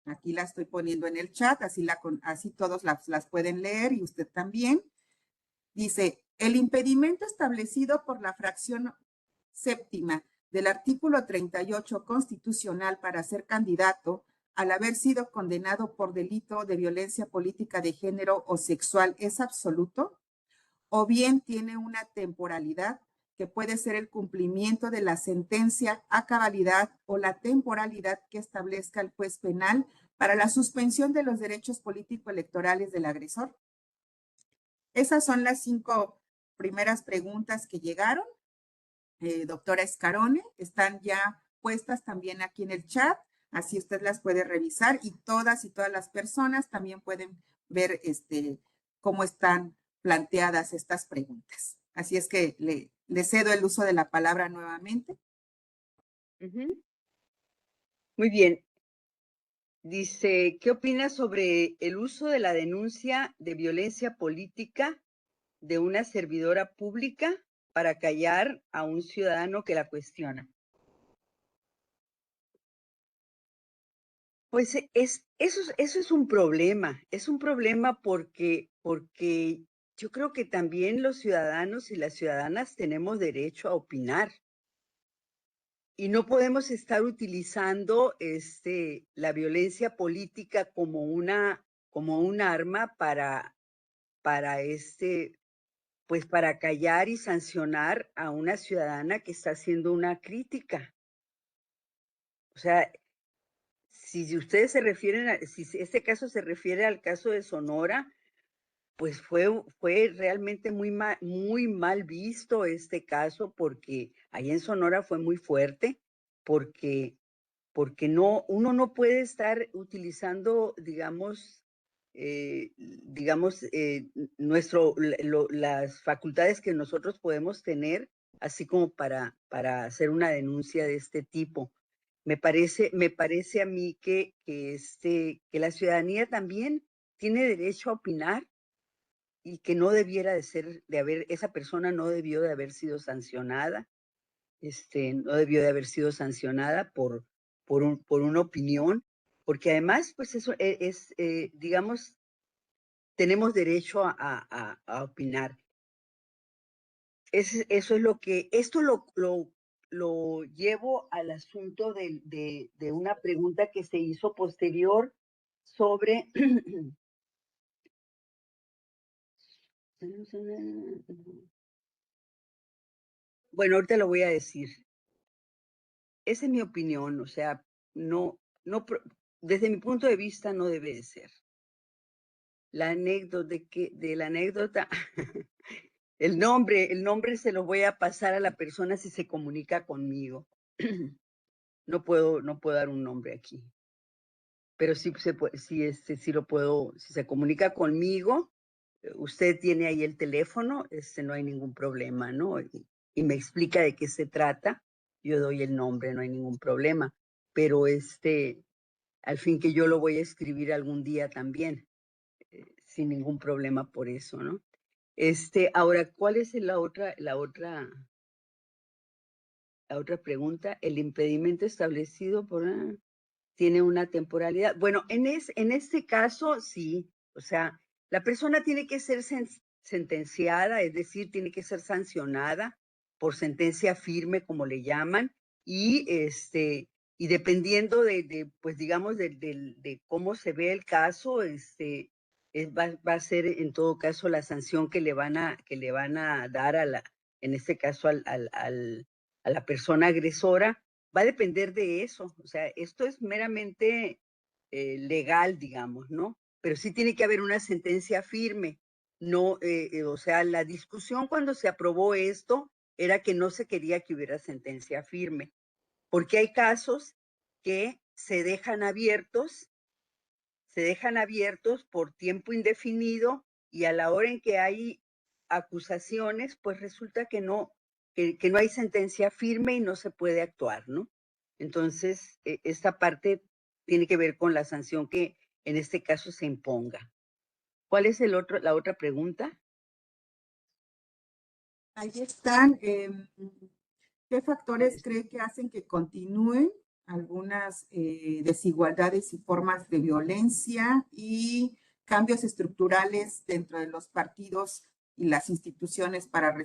aquí la estoy poniendo en el chat, así todos las pueden leer y usted también. Dice, el impedimento establecido por la fracción séptima del artículo 38 constitucional para ser candidato al haber sido condenado por delito de violencia política de género o sexual es absoluto, o bien tiene una temporalidad que puede ser el cumplimiento de la sentencia a cabalidad o la temporalidad que establezca el juez penal para la suspensión de los derechos político-electorales del agresor. Esas son las 5 primeras preguntas que llegaron. Doctora Escarone, están ya puestas también aquí en el chat, así usted las puede revisar y todas las personas también pueden ver cómo están planteadas estas preguntas. Así es que le cedo el uso de la palabra nuevamente. Muy bien. Dice, ¿qué opinas sobre el uso de la denuncia de violencia política de una servidora pública para callar a un ciudadano que la cuestiona? Pues eso es un problema. Es un problema porque yo creo que también los ciudadanos y las ciudadanas tenemos derecho a opinar. Y no podemos estar utilizando la violencia política como un arma para pues para callar y sancionar a una ciudadana que está haciendo una crítica. O sea, si ustedes se refieren si este caso se refiere al caso de Sonora, pues fue realmente muy mal visto este caso, porque ahí en Sonora fue muy fuerte, porque uno no puede estar utilizando, digamos, las facultades que nosotros podemos tener, así como para hacer una denuncia de este tipo. Me parece a mí que la ciudadanía también tiene derecho a opinar y que no debiera esa persona no debió de haber sido sancionada, no debió de haber sido sancionada por una opinión, porque además, pues eso digamos, tenemos derecho a opinar. Eso es lo llevo al asunto de una pregunta que se hizo posterior sobre, bueno, ahorita lo voy a decir. Esa es mi opinión, o sea, no, no, desde mi punto de vista no debe de ser. De la anécdota, el nombre se lo voy a pasar a la persona si se comunica conmigo. No puedo dar un nombre aquí, pero sí sí lo puedo, si se comunica conmigo, usted tiene ahí el teléfono, no hay ningún problema, ¿no? Y me explica de qué se trata, yo doy el nombre, no hay ningún problema, pero al fin que yo lo voy a escribir algún día también, sin ningún problema por eso, ¿no? Ahora, ¿cuál es la otra pregunta? El impedimento establecido tiene una temporalidad. Bueno, en este caso, sí, o sea, la persona tiene que ser sentenciada, es decir, tiene que ser sancionada por sentencia firme, como le llaman, y y dependiendo pues digamos, de cómo se ve el caso, va a ser en todo caso la sanción que le van a dar en este caso a la persona agresora, va a depender de eso. O sea, esto es meramente legal, digamos, ¿no? Pero sí tiene que haber una sentencia firme. No, o sea, la discusión cuando se aprobó esto era que no se quería que hubiera sentencia firme, porque hay casos que se dejan abiertos por tiempo indefinido y a la hora en que hay acusaciones, pues resulta que no hay sentencia firme y no se puede actuar, ¿no? Entonces, esta parte tiene que ver con la sanción que en este caso se imponga. ¿Cuál es la otra pregunta? Ahí están. ¿Qué factores cree que hacen que continúen algunas desigualdades y formas de violencia y cambios estructurales dentro de los partidos y las instituciones para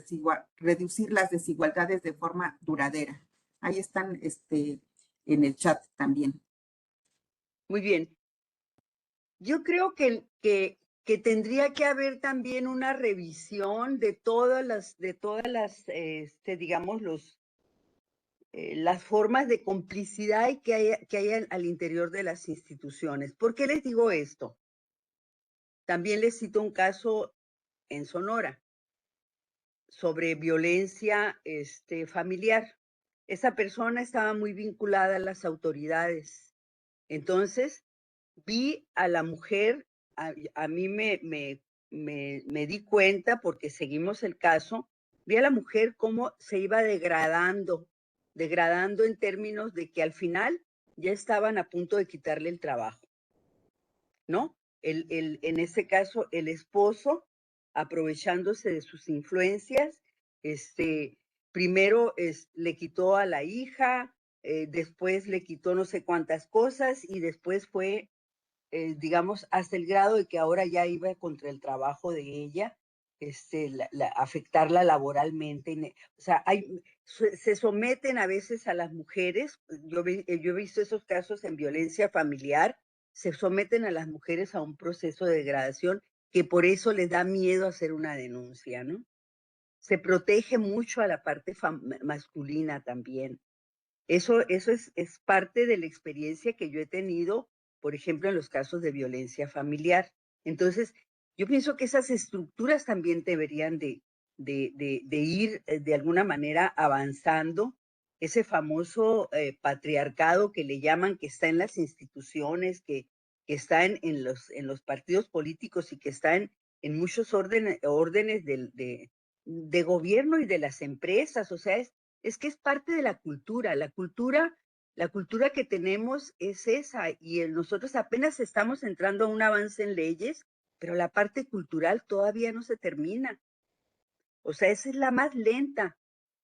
reducir las desigualdades de forma duradera? Ahí están en el chat también. Muy bien. Yo creo que tendría que haber también una revisión de todas las, digamos, las formas de complicidad que hay al interior de las instituciones. ¿Por qué les digo esto? También les cito un caso en Sonora sobre violencia familiar. Esa persona estaba muy vinculada a las autoridades. Entonces, vi a la mujer, a mí me di cuenta, porque seguimos el caso, vi a la mujer cómo se iba degradando en términos de que al final ya estaban a punto de quitarle el trabajo, ¿no? En ese caso, el esposo, aprovechándose de sus influencias, primero le quitó a la hija, después le quitó no sé cuántas cosas y después fue, digamos, hasta el grado de que ahora ya iba contra el trabajo de ella, afectarla laboralmente. O sea, se someten a veces a las mujeres, yo he visto esos casos en violencia familiar, se someten a las mujeres a un proceso de degradación que por eso les da miedo hacer una denuncia, ¿no? Se protege mucho a la parte masculina también. Eso es parte de la experiencia que yo he tenido, por ejemplo, en los casos de violencia familiar. Entonces, yo pienso que esas estructuras también deberían de ir de alguna manera avanzando. Ese famoso patriarcado que le llaman, que está en las instituciones, que está en los partidos políticos y que está en muchos órdenes de gobierno y de las empresas. O sea, es que es parte de la cultura. La cultura que tenemos es esa y nosotros apenas estamos entrando a un avance en leyes, pero la parte cultural todavía no se termina. O sea, esa es la más lenta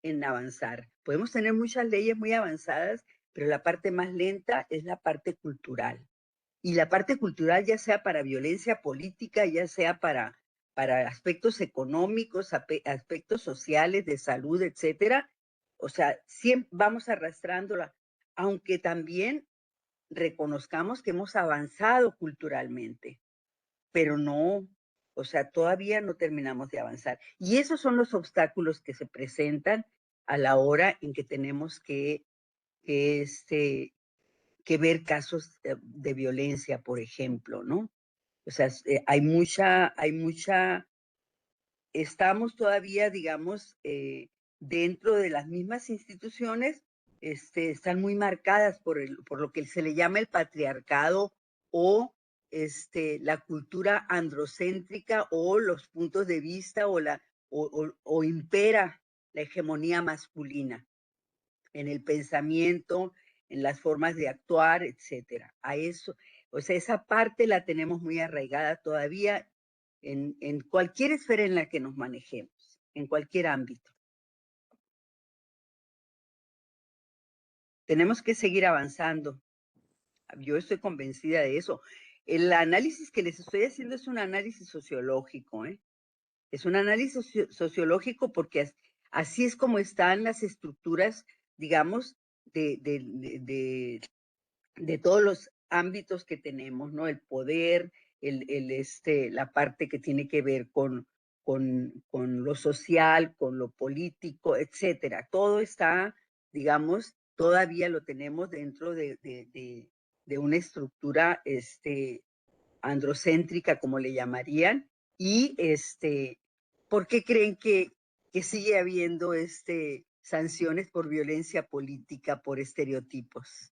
en avanzar. Podemos tener muchas leyes muy avanzadas, pero la parte más lenta es la parte cultural. Y la parte cultural, ya sea para violencia política, ya sea para aspectos económicos, aspectos sociales, de salud, etcétera, o sea, siempre vamos arrastrándola, aunque también reconozcamos que hemos avanzado culturalmente, pero no, o sea, todavía no terminamos de avanzar. Y esos son los obstáculos que se presentan a la hora en que tenemos que, este, que ver casos de violencia, por ejemplo, ¿no? O sea, hay mucha, estamos todavía, digamos, dentro de las mismas instituciones, están muy marcadas por lo que se le llama el patriarcado o la cultura androcéntrica o los puntos de vista o impera la hegemonía masculina en el pensamiento, en las formas de actuar, etcétera. A eso, o sea, esa parte la tenemos muy arraigada todavía en cualquier esfera en la que nos manejemos, en cualquier ámbito. Tenemos que seguir avanzando. Yo estoy convencida de eso. El análisis que les estoy haciendo es un análisis sociológico, ¿eh? Es un análisis sociológico porque así es como están las estructuras, digamos, de todos los ámbitos que tenemos, ¿no? El poder, la parte que tiene que ver con lo social, con lo político, etcétera. Todo está, digamos, todavía lo tenemos dentro de una estructura androcéntrica, como le llamarían, y ¿por qué creen que sigue habiendo sanciones por violencia política, por estereotipos?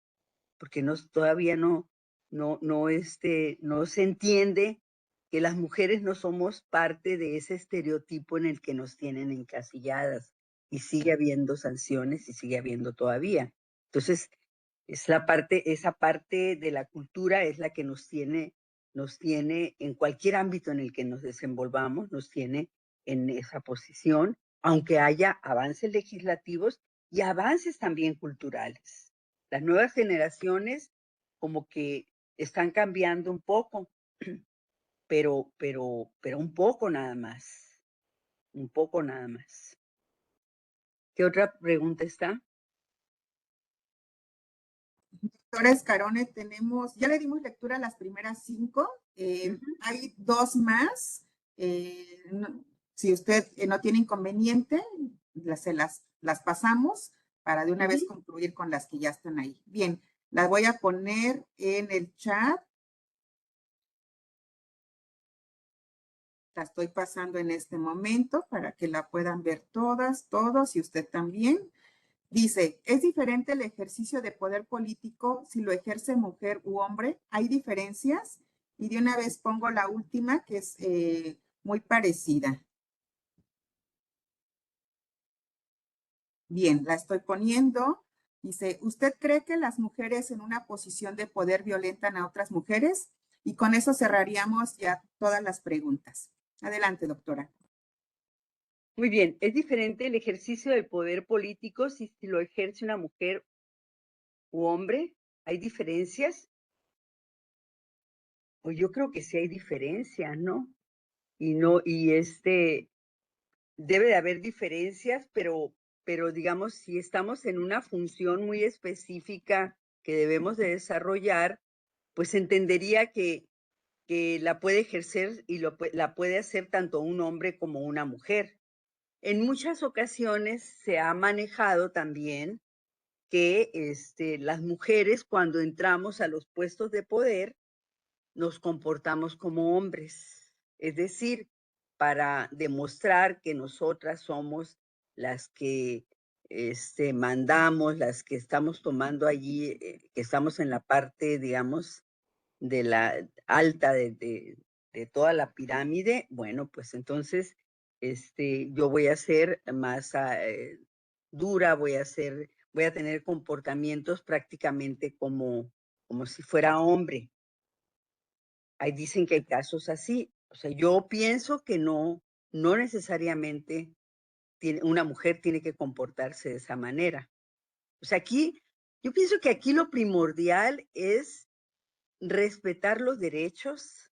Porque todavía no se entiende que las mujeres no somos parte de ese estereotipo en el que nos tienen encasilladas y sigue habiendo sanciones y sigue habiendo todavía. Entonces, esa parte de la cultura es la que nos tiene en cualquier ámbito en el que nos desenvolvamos, nos tiene en esa posición, aunque haya avances legislativos y avances también culturales. Las nuevas generaciones como que están cambiando un poco, pero un poco nada más, un poco nada más. ¿Qué otra pregunta está? Doctora Escarone, ya le dimos lectura a las primeras 5, hay 2 más. Si usted no tiene inconveniente, las pasamos para de una vez concluir con las que ya están ahí. Bien, las voy a poner en el chat. La estoy pasando en este momento para que la puedan ver todas, todos y usted también. Dice, ¿es diferente el ejercicio de poder político si lo ejerce mujer u hombre? ¿Hay diferencias? Y de una vez pongo la última, que es muy parecida. Bien, la estoy poniendo. Dice, ¿usted cree que las mujeres en una posición de poder violentan a otras mujeres? Y con eso cerraríamos ya todas las preguntas. Adelante, doctora. Muy bien, es diferente el ejercicio del poder político si lo ejerce una mujer u hombre? ¿Hay diferencias? Pues yo creo que sí hay diferencias, ¿no? Y debe de haber diferencias, pero digamos, si estamos en una función muy específica que debemos de desarrollar, pues entendería que la puede ejercer y la puede hacer tanto un hombre como una mujer. En muchas ocasiones se ha manejado también que las mujeres cuando entramos a los puestos de poder nos comportamos como hombres. Es decir, para demostrar que nosotras somos las que mandamos, las que estamos tomando allí, que estamos en la parte, digamos, de la alta de toda la pirámide, bueno, pues entonces yo voy a ser más dura, voy a tener comportamientos prácticamente como si fuera hombre. Ahí dicen que hay casos así. O sea, yo pienso que no necesariamente una mujer tiene que comportarse de esa manera. O sea, yo pienso que aquí lo primordial es respetar los derechos,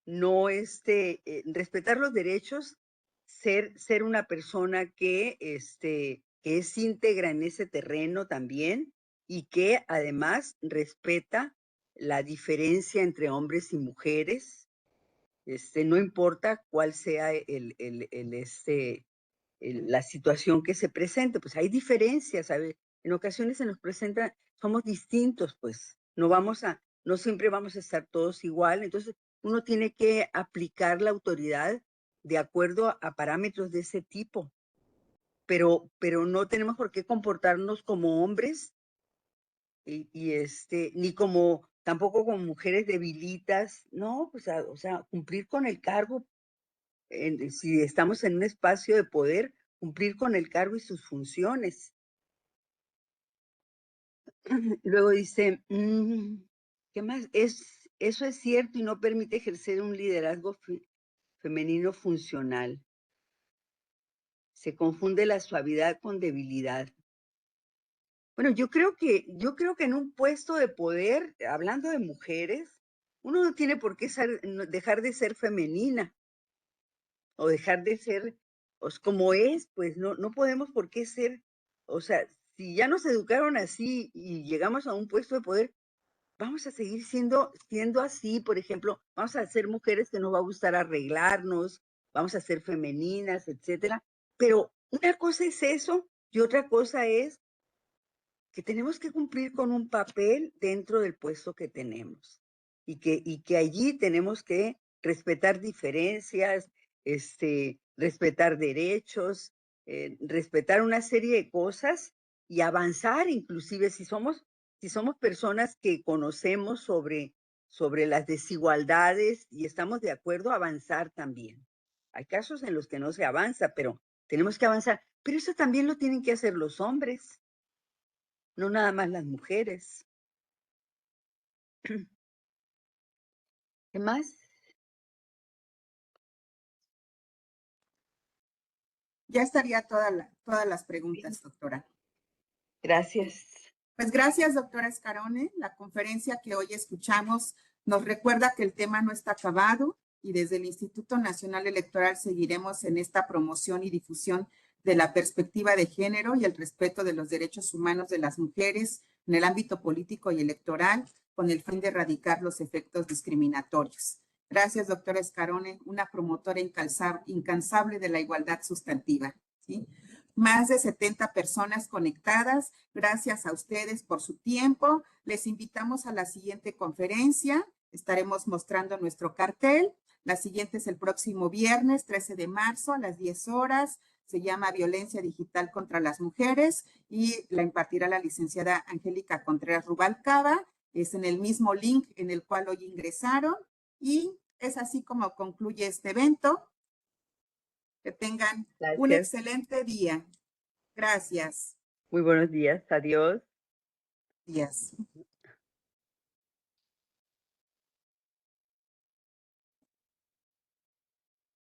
no respetar los derechos, ser una persona que es íntegra en ese terreno también y que además respeta la diferencia entre hombres y mujeres, no importa cuál sea la situación que se presente, pues hay diferencias, ¿sabe? En ocasiones se nos presenta, somos distintos, pues, no siempre vamos a estar todos igual, entonces uno tiene que aplicar la autoridad de acuerdo a parámetros de ese tipo, pero no tenemos por qué comportarnos como hombres ni tampoco como mujeres debilitas, no, pues, o sea, cumplir con el cargo, si estamos en un espacio de poder, cumplir con el cargo y sus funciones. Luego dice, ¿qué más? Eso es cierto y no permite ejercer un liderazgo femenino funcional. Se confunde la suavidad con debilidad. Bueno, yo creo que en un puesto de poder, hablando de mujeres, uno no tiene por qué dejar de ser femenina o dejar de ser pues, como es, pues no podemos por qué ser, o sea, si ya nos educaron así y llegamos a un puesto de poder, vamos a seguir siendo así, por ejemplo, vamos a ser mujeres que nos va a gustar arreglarnos, vamos a ser femeninas, etcétera. Pero una cosa es eso y otra cosa es que tenemos que cumplir con un papel dentro del puesto que tenemos y que allí tenemos que respetar diferencias, respetar derechos, respetar una serie de cosas y avanzar, inclusive si somos personas que conocemos sobre las desigualdades y estamos de acuerdo, avanzar también. Hay casos en los que no se avanza, pero tenemos que avanzar. Pero eso también lo tienen que hacer los hombres, no nada más las mujeres. ¿Qué más? Ya estaría todas las preguntas, doctora. Gracias. Pues gracias, doctora Escarone. La conferencia que hoy escuchamos nos recuerda que el tema no está acabado y desde el Instituto Nacional Electoral seguiremos en esta promoción y difusión de la perspectiva de género y el respeto de los derechos humanos de las mujeres en el ámbito político y electoral con el fin de erradicar los efectos discriminatorios. Gracias, doctora Escarone, una promotora incansable de la igualdad sustantiva. ¿Sí? Más de 70 personas conectadas. Gracias a ustedes por su tiempo. Les invitamos a la siguiente conferencia. Estaremos mostrando nuestro cartel. La siguiente es el próximo viernes, 13 de marzo, a las 10 horas. Se llama Violencia Digital contra las Mujeres y la impartirá la licenciada Angélica Contreras Rubalcaba. Es en el mismo link en el cual hoy ingresaron y es así como concluye este evento. Que tengan un excelente día. Gracias. Muy buenos días. Adiós. Días.